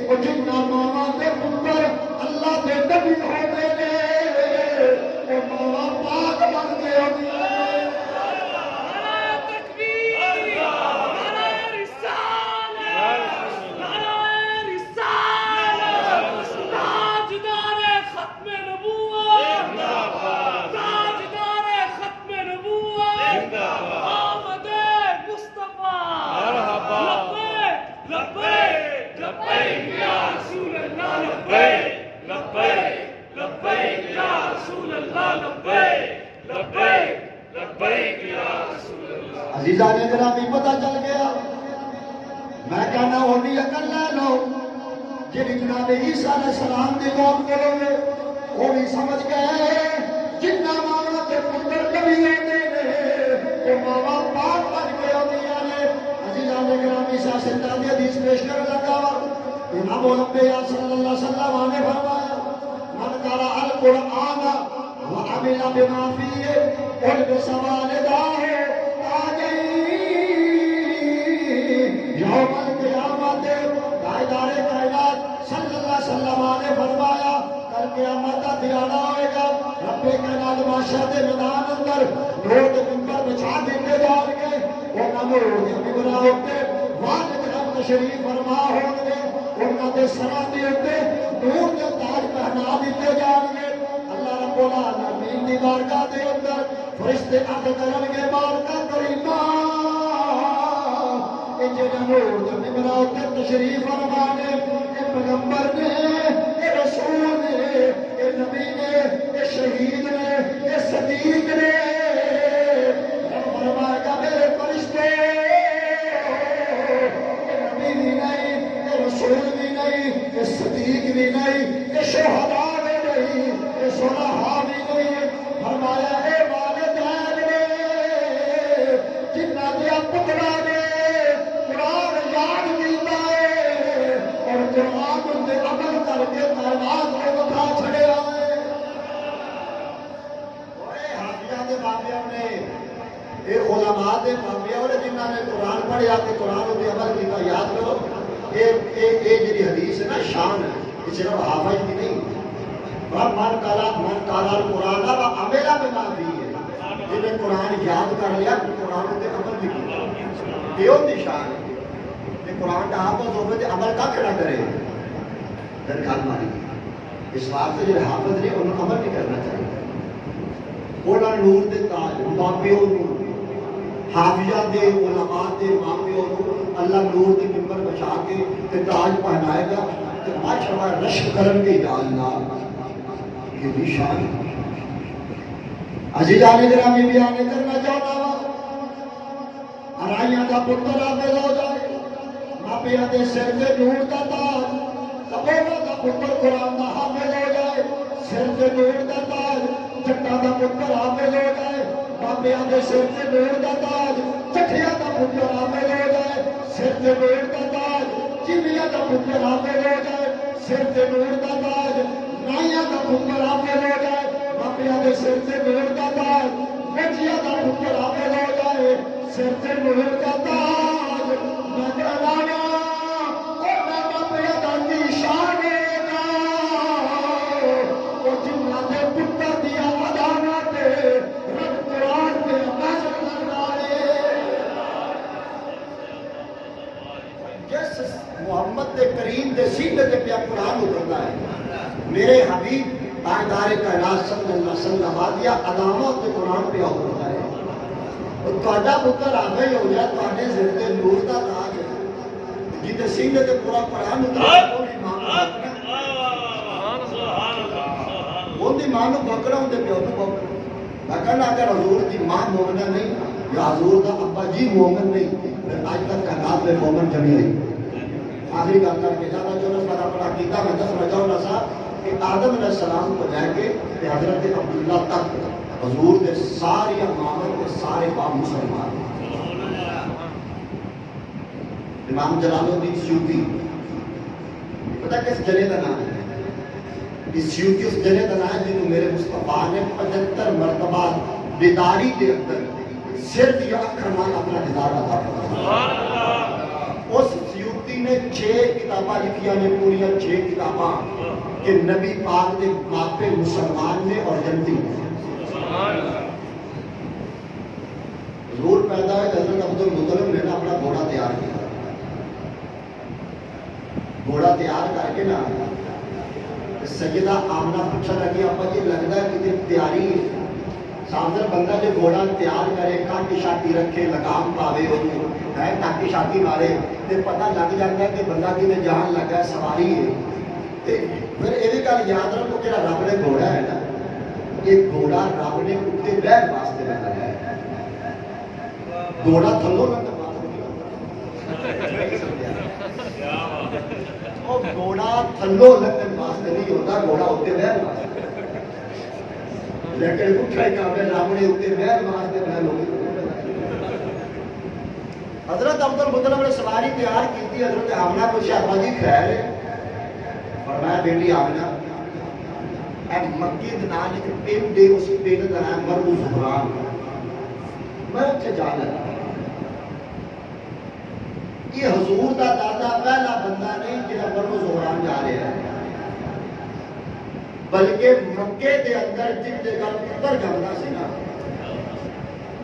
وہ جنہ ماما دے پتر اللہ دے نبی ہوتے نے وہ ماما پاک بن کے ہوتی ہے عزیزہ نے ذرا بھی پتہ چل گیا میں کہنا ہونی عقل لے لو جی جناب عیسیٰ علیہ السلام دی قوم کرو گے وہ بھی سمجھ گئے جنہ ماما کے پتر نبی ہوتے نے وہ ماما پاک بن کے ہوتی ہیں عزیزہ نے گرامی سیاست دی حدیث پیش کر لگا امام الانبیاء صلی اللہ علیہ وسلم نے فرمایا من قرأ القرآن وعمل بما فيه البس والداه یوم القیامت تاجدار کائنات صلی اللہ علیہ وسلم نے فرمایا کل قیامت کا دن ہوئے گا رب کائنات معاشر کے میدان اندر نور کے منبر بچھا دیتے جان گے وہ نور کے منبر ہوتے والد ہم تشریف فرما ہوں گے انہاں دے سراں دے اوتے نور کے تاج پہنا دیتے جان گے اللہ رب العالمین دی بارگاہ دے اندر فرشتے عرض کرن گے بارگاہ کریمہ اے جڑا نور دے منبر اوتے تشریف فرما نے اے پیغمبر نے اے رسول نے اے نبی نے اے شہید نے اے صدیق نے رب فرمائے گا میرے فرشتے نبی بھی نہیں اے رسول بھی نہیں اے صدیق بھی نہیں اے شہداء بھی نہیں اے صلحاء بھی نہیں فرمایا اے والدین نے جنہ دیا پترا نے قرآن یاد کیتا ہے اور قرآن ان سے عمل کر کے کائنات کو بتا چھڑیا ہے حافظہ دے بابیاں نے اے علماء دے بابیاں نے جنہ نے قرآن پڑھیا کہ قرآن ان سے عمل کیتا یاد کرو اے جی حدیث ہے نا شان ہے یہ صرف حافظ کی نہیں من قال القرآن و عمل بما فیہ جنہیں قرآن یاد کر لیا تو قرآن تے عمل بھی کیا یہ ہوتی شان ہے کہ قرآن کا حافظ ہوئے تے عمل کا نہ کرے در گل ماری اس واسطے جو حافظ نے انہوں عمل بھی کرنا چاہیے انہوں نور دے تاج ماں پیو حافظہ دے علماء دے ماں پیو اللہ نور دے ممبر بچا کے تاج پہنائے گا کہ ماشاءاللہ رشک کرن کے یا اللہ یہ بھی شان عزیزان گرامی بیان کرنا چاہتا ہوں ارائیاں کا پتر حافظ ہو جائے ماپیاں دے سر سے نور کا تاج کبیرہ کا پتر قرآن کا حافظ ہو جائے سر سے نور کا تاج چٹا کا پتر حافظ ہو جائے ماپیاں دے سر سے نور کا تاج چٹھیا کا پتر حافظ ہو جائے سر سے نور کا تاج چمیا کا پتر حافظ ہو جائے سر سے نور کا تاج نائیا کا پتر حافظ ہو جائے ماپیاں دے سر سے نور کا تاج بچیا کا پتر حافظ ہو جائے سر سے نور کا تاج نگرانا اور میں ماپیاں دا نشان گا وہ جنہ دے پتر دیا ادانا تے رب قرآن کے نظر لگائے جس محمد دے کریم دے سینے تے پیا قرآن اترتا ہے میرے حبیب تاجدار کائنات صلی اللہ علیہ وسلم آدیا علامات کے قرآن پہ ہوتا ہے اور تواڈا پتر حافظ ہو جائے تواڈے سر تے نور دا تاج ہے جتے سینے تے پورا قرآن اترا وہ ایمان دی ماں نو بکرا ہوں دے پیو نو بکرا لیکن اگر حضور دی ماں مومنہ نہیں یا حضور دا ابا جی مومن نہیں پھر آج تک کائنات میں مومن جمی نہیں آخری گل کر کے جانا جو نہ پر اپنا عقیدہ میں دس رجاؤ نہ سا کہ آدم علیہ السلام کو لے کے حضرت عبداللہ تک حضور دے ساری امامت کے سارے باپ مسلمان امام جلال الدین سیوطی پتہ کس جنے کا نام ہے اس سیوطی اس جنے کا نام ہے جنہوں میرے مصطفیٰ نے 75 مرتبہ بیداری کے اندر صرف یا اکھرمان اپنا دیدار عطا فرمایا اس سیوطی نے 6 کتاباں لکھیاں نے پوریا 6 کتاباں کہ نبی پاک دے باپے مسلمان نے اور جنتی نے حضور پیدا ہے حضرت عبدالمطلب نے اپنا گھوڑا تیار کیا گھوڑا تیار کر کے نا سیدہ آمنہ پوچھا لگی ابا جی لگتا ہے کہ تیاری سامنے بندہ جو گھوڑا تیار کرے کاٹی شاٹی رکھے لگام پاوے ہے ٹاکی شاٹی مارے تے پتہ لگ جاتا ہے کہ بندہ کی میں جان لگا ہے سواری ہے پھر یہ گل یاد رکھو کہ رب نے گھوڑا ہے نا یہ گھوڑا رب نے اتنے بہن واسطے لگایا ہے گھوڑا تھلو لگتا گھوڑا تھلو لگن واسطے نہیں ہوتا گھوڑا اتنے بہن واسطے لیکن اٹھا ہی کام ہے رب نے اتنے بہن واسطے بہن ہوگی حضرت عبدالمطلب نے سواری تیار کی تھی حضرت آمنہ کو شاہ جی خیر ہے فرمایا بیٹی آمنہ اے مکی دنان ایک پین دے اس پین دنان مرد زہران میں اتھے جانا یہ حضور دا دادا پہلا بندہ نہیں جنہا مرد زہران جا رہے ہیں بلکہ مکے دے اندر جن جگہ پتر جمدہ سی نا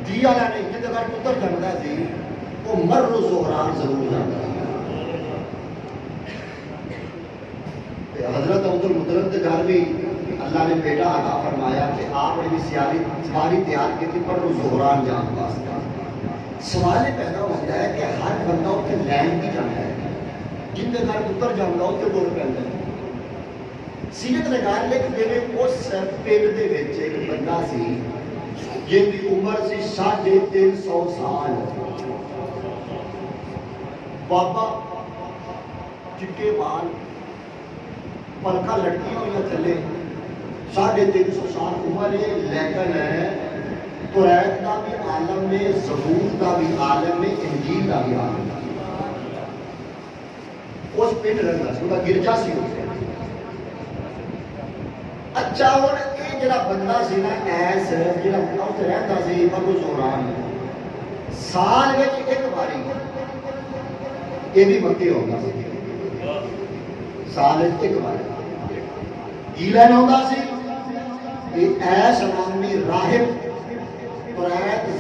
دیا نہیں جن جگہ پتر جمدہ سی وہ مرد زہران ضرور جاتا ہے حضرت عبدالمطلب کے گھر بھی اللہ نے بیٹا عطا فرمایا کہ آپ نے بھی سواری تیار کی تھی پر وہ زہران جان واسطہ سوال پیدا ہوتا ہے کہ ہر بندہ اتنے لین کی جانا ہے جن کے گھر اتر جانا اتنے بول پہنتا ہے سیرت نگار لے کے اس پنڈ دے وچ ایک بندہ سی جن کی عمر سی 350 سال بابا چٹے بال پلکا لڑکی ہوئی تھلے 350 سال عمر ہے لیکن ہے قرآن کا بھی عالم میں زبور کا بھی عالم میں انجیل کا بھی عالم اس پنڈ رہتا سی وہ گرجا سی ہوتے اچھا اور یہ جڑا بندہ سی نا ایس جڑا اتنے رہتا سی مرد زہران سال میں ایک باری یہ بھی مکے ہوگا سال ایک باری کی لینا ہوتا سی ایس نامی راہب اور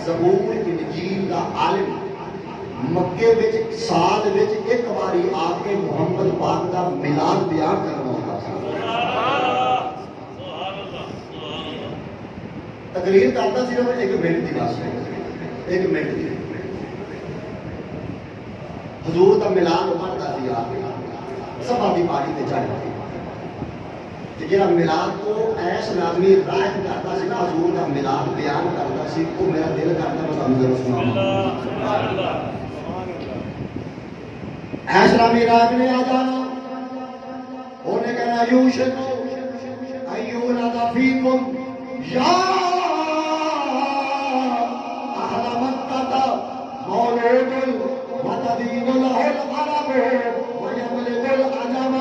زبور انجیل دا عالم مکے وچ سال وچ ایک باری آ کے محمد پاک دا میلاد بیان کرنا ہوتا تھا. تقریر کرتا صرف 1 منٹ کی بات ہے, 1 منٹ کی. حضور دا میلاد پڑھتا سی آ کے سبھا دی پاڑی تے چڑھ کے. جہاں میلاد کو ایس نامی رائت کرتا سی نا, حضور دا میلاد بیان کرتا سی, وہ میرا دل کرتا میں تمہیں ضرور سناؤں. ایس نامی رائت نے آ جانا, انہیں کہنا یوشکو ایولد فیکم یا اہل مکہ مولود وتدین له العرب ویملک العجم.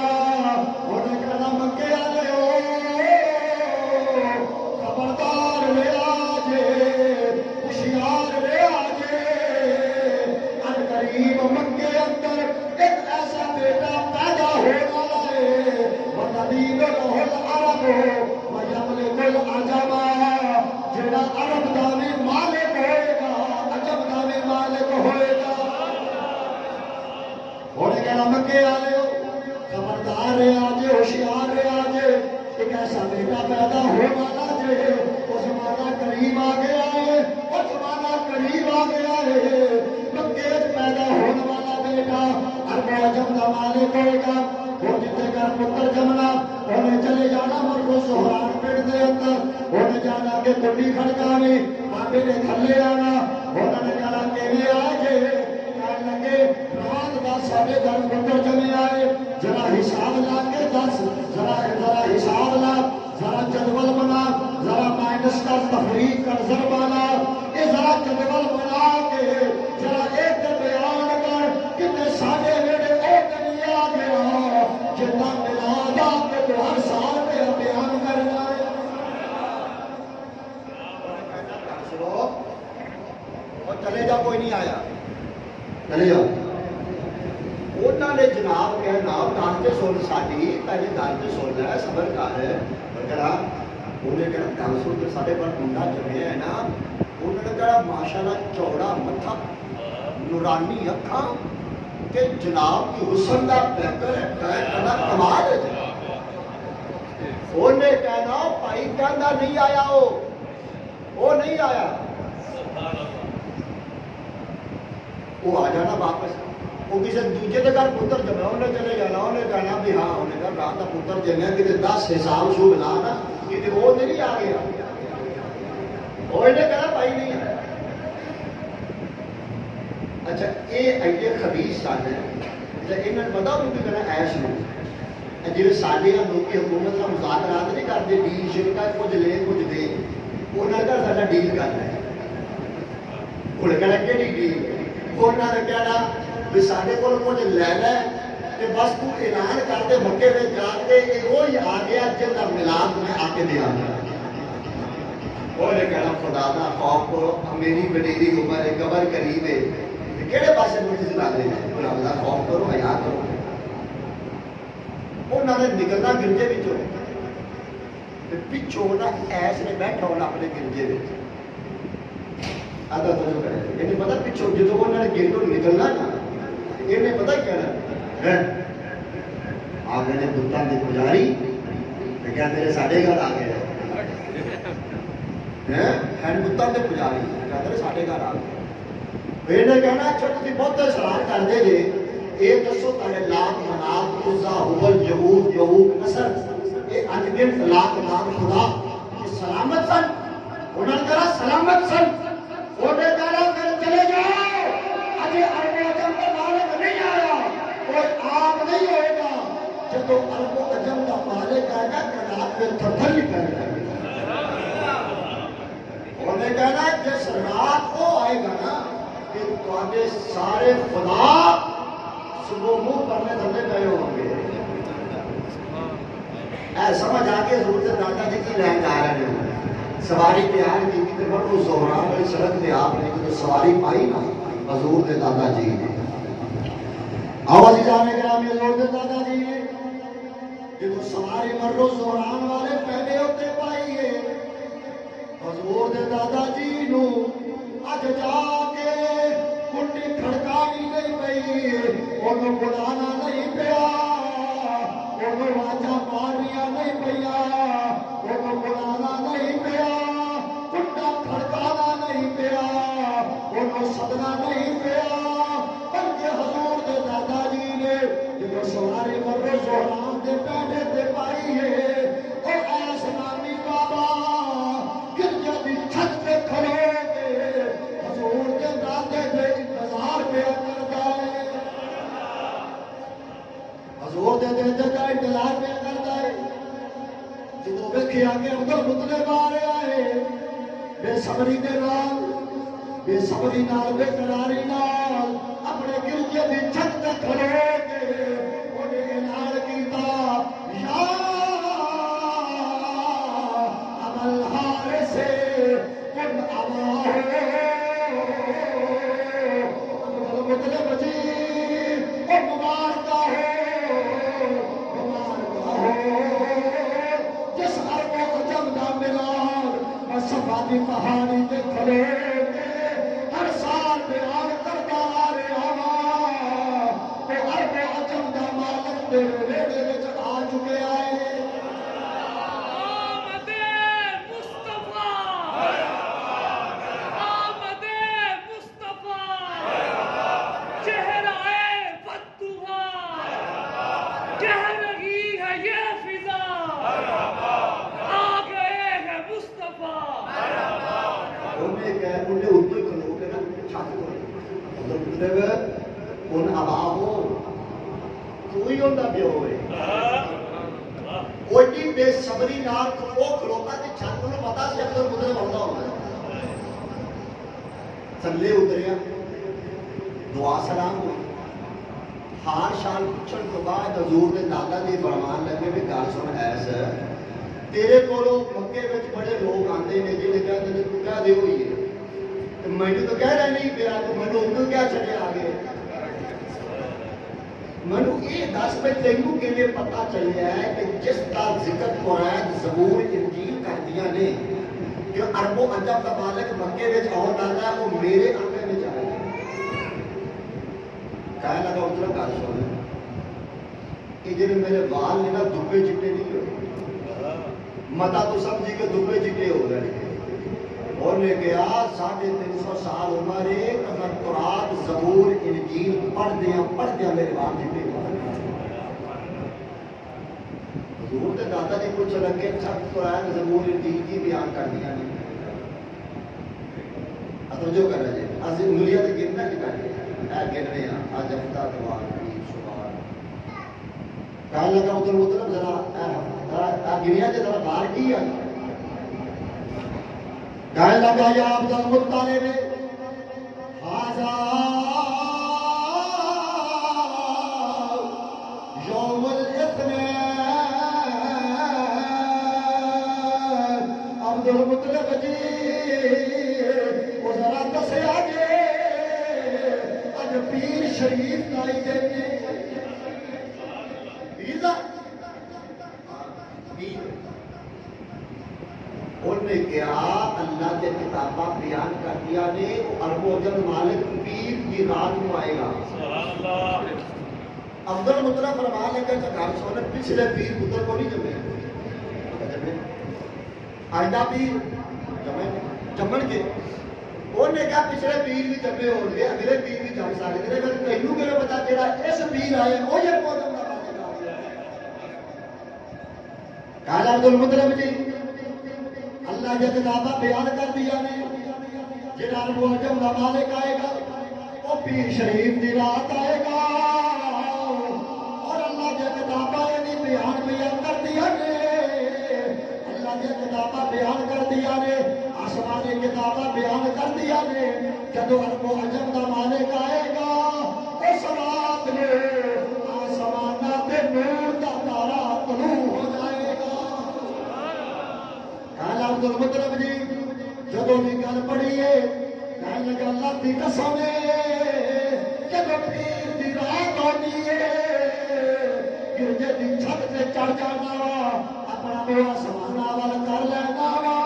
انہیں کہنا مکے والے خبردار لے آجے, ہوشیار لے آجے, ان قریب مکے اندر ایک ایسا بیٹا پیدا ہونا ہے, وتدین له العرب ویملک العجم, جڑا عرب دا بھی مالک ہوئے گا, عجم دا بھی مالک ہوئے گا. انہیں کہنا مکے والے خبردار رہے آجے, ہوشیار رہے آجے, ایک ایسا بیٹا پیدا ہو والا جے, وہ زمانہ قریب آ گیا ہے, وہ زمانہ قریب آ گیا ہے. مکے پیدا ہونے والا بیٹا عرب و عجم دا مالک ہوئے گا. وہ جتنے گھر پتر جمنا, انہیں چلے جانا مرو سہران پنڈ دے اندر, انہیں جانا کہ کنڈی کھڑکانی, بابے نے تھلے آنا. انہوں نے کہنا کیویں آجے, کہنے لگے رات دا ساڑھے گھر پتر جمے آئے, ذرا حساب لا کے دس, ذرا حساب لا, ذرا جدول بنا, ذرا مائنس کا تفریق کر ضربانا, یہ ذرا جدول بنا کے ذرا ایک بیان کر کہ ساڑھے میرے ایک نہیں آ گیا جتنا میلاد آ کے تو ہر سال میرا بیان کرنا ہے. اور چلے جا, کوئی نہیں آیا, چلے جاؤ. انہوں نے جناب کہنا گل تو سن ساری, پہلے گل تو سن لے, صبر کر. کرا انہیں کہنا گل سن کے سارے پر منڈا جمیا ہے نا, انہوں نے کہنا ماشاء اللہ چوڑا متھا, نورانی اکھاں, کہ جناب کی حسن کا بہتر ہے, کمال ہے. انہیں کہنا بھائی کہنا نہیں آیا, وہ نہیں آیا, وہ آ جانا واپس. وہ کسی دوجے کے گھر پتر جمع, انہیں چلے جانا, انہیں کہنا بھی ہاں, انہیں کہا رات کا پتر جمع کسی 10 حساب شو بنا نا, کسی وہ نہیں آ گیا. وہ انہیں کہنا بھائی نہیں آیا. اچھا یہ ایڈے خبیث سن, انہوں نے پتا ان کو کہنا ایش لو, جی سارے لوگ حکومت کا مذاکرات نہیں کرتے, ڈیل شیل کا کچھ لے کچھ دے, انہوں نے کہا سارا ڈیل کرنا ہے. انہیں کہنا کہڑی ڈیل, انہوں نے کہنا بھی سارے کو کچھ لے لے, کہ بس تو اعلان کر دے مکے میں جا کے وہی آ گیا جن کا میلاد میں آ کے دیا. انہیں کہنا خدا کا خوف کرو, میری وڈیری عمر ہے, قبر قریب ہے, کہڑے پاسے مجھے سے لگ رہے ہیں, خدا کا خوف کرو, حیا کرو. انہوں نے نکلنا گرجے پچھوں, پچھوں نہ ایس نے بیٹھا ہونا اپنے گرجے میں. انہیں پتا پچھوں جدو انہوں نے گرجوں نکلنا نا, انہیں پتا کہنا آ گئے نے بتان کے پجاری, کیا میرے ساڑھے گھر آ گئے ہیں, بتان کے پجاری, کیا میرے ساڑھے گھر آ گئے. انہیں کہنا اچھا تھی بہت سوال کر دے جے, یہ دسو تارے لات منات عزا حبل یہود یہود نصر, یہ انگن لاکھ لاکھ خدا یہ سلامت سن. انہوں نے کہا سلامت سن. انہیں کہا پھر چلے جاؤ, ابھی عرب و عجم کا مالک نہیں آیا, کوئی آپ نہیں ہوئے گا. جب عرب و عجم کا مالک آئے گا کلات میں تھر ہی پہن جائے گا. انہیں کہنا جس رات کو آئے گا نا کہ تمہارے سارے خدا صبح منہ کرنے تھلے گئے ہوں گے. سمجھ آ کے حضور سے دادا جی کی لائن جا رہے ہیں, سواری تیار کی تھی تو زہران والی سڑک پہ آپ نے جو سواری پائی نا حضور دے دادا جی نے, آواز جانے گرامی حضور دے دادا جی نے جو سواری مرو زہران والے پہلے ہوتے پائی ہے, حضور دے دادا جی نو اج انہوں بلانا نہیں پیا، انہوں واجہ ماریا نہیں پیا، انہوں بلانا نہیں پیا، کنڈا کھڑکانا نہیں پیا، انہوں سدنا نہیں پیا، بلکہ حضور دے دادا جی نے جب سواری مرو زہران دے پیڑے تے پائی ہے، اور ایس نامی بابا گرجے دی چھت پہ کھڑے کے حضور دے دادے دے انتظار پہ کرتا ہے، حضور دے دادے دا انتظار پہ کرتا ہے۔ جدو ویکھیا کہ عبد المطلب آ رہا ہے، بے صبری دے نال، بے صبری نال، بے قراری نال اپنے گرجے دی چھت تے کھڑے کے انہیں اعلان کیتا، یا ابا الحارث کن اباہ، مطلب جی او مبارکہ ہو، مبارکہ ہو، جس عرب و عجم دا ملان صفا دی پہاڑی تے کھڑے کے ہر سال بیان کرتا آ رہا وا، وہ عرب و عجم دا مالک تیرے ویڑے وچ آ چکے آئے۔ آمد مصطفیٰ، آمد مصطفیٰ، چہرہ فتوحا، کہہ رہی ہے یہ فضا، آ گئے ہیں مصطفیٰ۔ انہیں اردو کھلو کے نا چھت کو مطلب ان اباہو کوئی ہوتا پیو ہوئے، کوئی بے صبری نال وہ کھلوتا کہ چھت کو پتا سی عبد المطلب ہوتا ہوگا، تھلے اتریا، دعا سلام ہوئی، ہار شال پوچھن تو بعد حضور دے دادا دی فرمان لگے بھی گل سن ایس تیرے کولو مکے وچ بڑے لوگ آندے نے جنہیں کہتے ہیں تو کہہ دے ہوئی ہے، مجھے تو کہہ رہا نہیں پیا، تو مجھے ادھر کیا چلے آگے، مجھے یہ دس پہ تینوں کے لیے پتا چلے ہے کہ جس کا ذکر قرآن زبور انجیل کر دیا نے کہ عرب و عجم کا مالک مکے وچ اور آتا ہے، وہ میرے اندر میں جائے گا۔ کہنے لگا اتنا گل سن کہ جنہیں میرے وال نے نا دبے چٹے نہیں ہوئے، متا تو سمجھی کہ دبے چٹے ہو گئے، اور نے کہا 350 سال عمر ہے، اگر قرآن زبور انجیل پڑھ دیا میرے وال چٹے ہو گئے۔ حضور دے دادا نے کچھ لگے سب قرآن زبور انجیل کی بیان کر دیا نہیں، توجہ کر رہے ہیں، از انگلیاں تے گننا نہیں کر رہے، اے گن رہے ہیں، آج ہفتہ دوار شمار کہا لگا ادھر مطلب ذرا گنیا تے ذرا بار کی ہے، کہنے لگا یا عبد المطلب ھذا یوم الاثنین، عبد المطلب جی وہ ذرا دسیا جے اج پیر شریف نائی دے پیر دا پیر، انہوں نے کہا اللہ کے کتابہ بیان کر دیا نے عرب و عجم مالک پیر کی رات کو آئے گا۔ عبد المطلب فرمان لگا کہ سونے پچھلے پیر پتر کو نہیں جمے، آئندہ پیر جمن کے، انہوں نے کہا پچھلے پیر بھی جمے ہو گئے، اگلے پیر بھی جم سکتے ہیں، لیکن تینوں کے لیے پتا چلا اس پیر آئے وہ یہ عرب و عجم کا مالک کہا عبد المطلب جی اللہ کے کتابہ بیان کر دیا نے جنہاں عرب و عجم کا مالک آئے گا وہ پیر شریف دی رات آئے گا، اور اللہ کے کتابہ یہ بیان کر دیا نے، اللہ کے کتابہ بیان کر دیا نے، آسمانی کتابہ بیان کر دیا نے، جدو عرب و عجم کا مالک آئے گا اس رات میں آسمانہ تے نور دا تارا طلوع ہو جائے گا۔ کہا عبد المطلب جی جدو بھی گل پڑھی ہے، کہنے لگا اللہ دی قسم ہے جدو پیر دی رات آنی ہے گرجے دی چھت سے چڑھ جانا اپنا بوا سمانا والا کر لینا وا،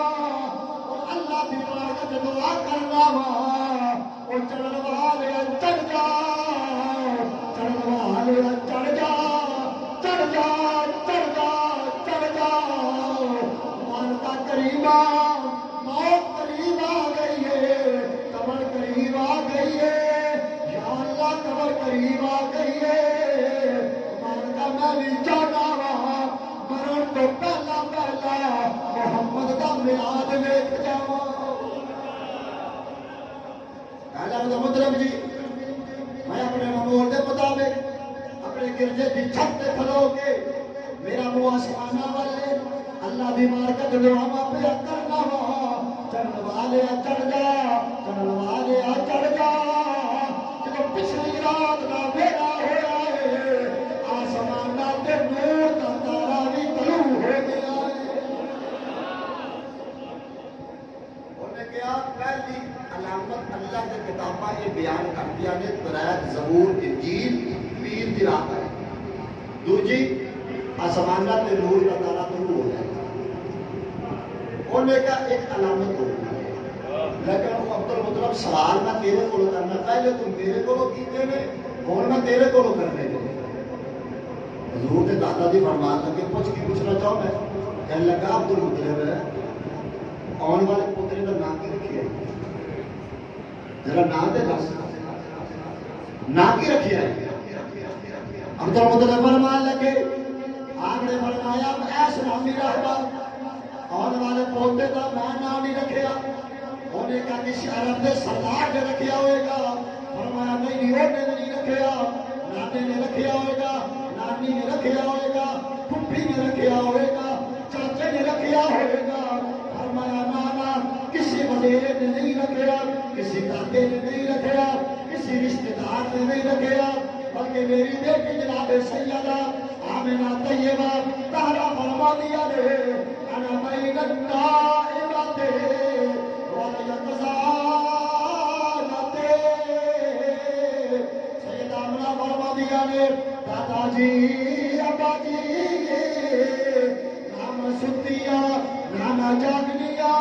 اور اللہ دی بارگاہ جدو دعا کرنا وا وہ چڑھن والے چڑھ جا، چڑھن والے اللہ محمد کا میلاد ویکھ جاواں کہنا مطلب جی میں اپنے ماحول کے مطابق اپنے گرجے کی چھت تے کھلو کے میرا منہ آسماناں والے اللہ دی بارگاہ دعا پہ کرنا وا چڑھن والے چڑھ جا چڑھن والے چڑھ جا جب پچھلی رات دا ویلا ہویا ہے آسماناں تے نور دا تارا بھی طلوع ہو گیا ہے انہیں کیا پہلی علامت اللہ کے کتاباں یہ بیان کر دیا نے تورات زبور انجیل پیر دی رات ہے دوجی آسمانہ تے نور کا تارا طلوع ہو جائے انہیں کہا ایک علامت ہو لیکن وہ عبد المطلب سوال میں تیرے کو کرنا پہلے تم میرے کو کیتے میں اور میں تیرے کو کرنے کو حضور کے دادا دی فرمان لگے پوچھ کی پوچھنا چاہوں میں کہنے لگا عبد المطلب ہے آن والے پترے کا نام کی رکھی ہے ذرا نام دے دس نام کی رکھی ہے عبد المطلب فرمان لگے آپ نے فرمایا ایس نامی رہا آن والے پوتے کا میں نام نہیں رکھیا انہیں کہا کسی عرب نے سردار نے رکھیا ہوئے گا فرمایا نہیں وہ نے نہیں رکھیا نانے نے رکھیا ہوئے گا نانی نے رکھیا ہوئے گا پھپھی نے رکھیا ہوئے گا چاچے نے رکھیا ہوئے گا فرمایا نانا کسی وڈیرے نے نہیں رکھیا کسی دادے نے نہیں رکھیا کسی رشتہ دار نے نہیں رکھیا بلکہ میری بیٹی جناب سیدہ آمنہ طیبہ تہرا فرما دیا نے انا بین النائمۃ والیقظۃ سیدہ آمنہ فرما دیا نے دادا جی ابا جی نام ستیا نام جاگنیا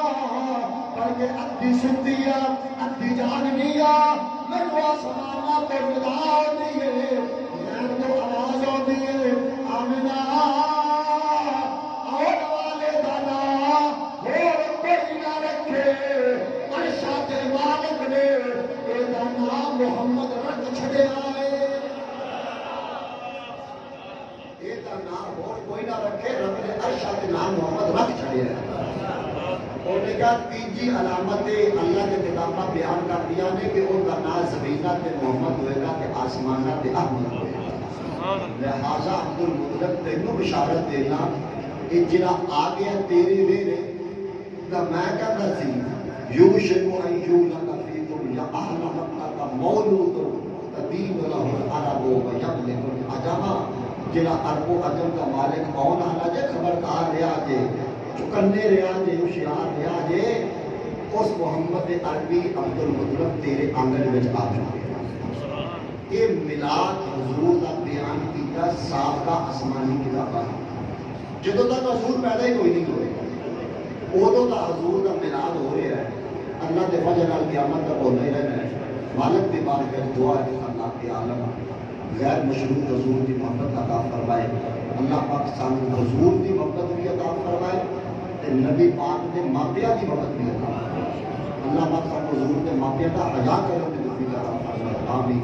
بلکہ ادھی ستیا ادھی جاگنیا میرے آسمانہ پہ ندا دیے غیر تو آواز آتی ہے آمنہ آن والے دانا اور کوئی نہ رکھے عرشہ کے مالک نے اے دانا محمد رکھ چھڑے آئے اے دانا اور کوئی نہ رکھے رب نے عرشہ کے نام محمد رکھ چھڑے آئے اور نے کہا تیجی علامت اللہ کے کتابہ بیان کر دیا نے کہ ان کا نام زمینہ تے محمد ہوئے گا کہ آسمانہ تے احمد ہوئے گا لہذا عبد المطلب تینوں بشارت دینا کہ جنہ آگیا تیرے ویرے تو میں کہتا سی یوشکو ایولا کا فیکم یا اہل مکہ کا مولود تدین لہو العرب و یبلغ العجمہ جنہ عرب و عجم کا مالک کون آنا جے خبردار رہا جے چکنے رہا جے ہوشیار رہا جے اس محمد عربی عبد المطلب تیرے آنگن وچ آ چکے یہ میلاد حضور کا بیان کیتا سابقہ آسمانی کتاباں جدوں تک حضور پیدا ہی کوئی نہیں ہوئے ادوں کا حضور کا میلاد ہو رہا ہے اللہ کے فضل نال قیامت تک ہونا ہی رہنا ہے مالک کی بارگاہ دعا ہے اللہ کے عالم غیر مشروط حضور کی محبت عطا فرمائے اللہ پاک سانو حضور کی محبت بھی عطا فرمائے تے نبی پاک کے ماپیاں کی محبت بھی عطا فرمائے اللہ پاک سانو حضور کے ماپیاں کا حیا کرو تے عطا فرمائے آمین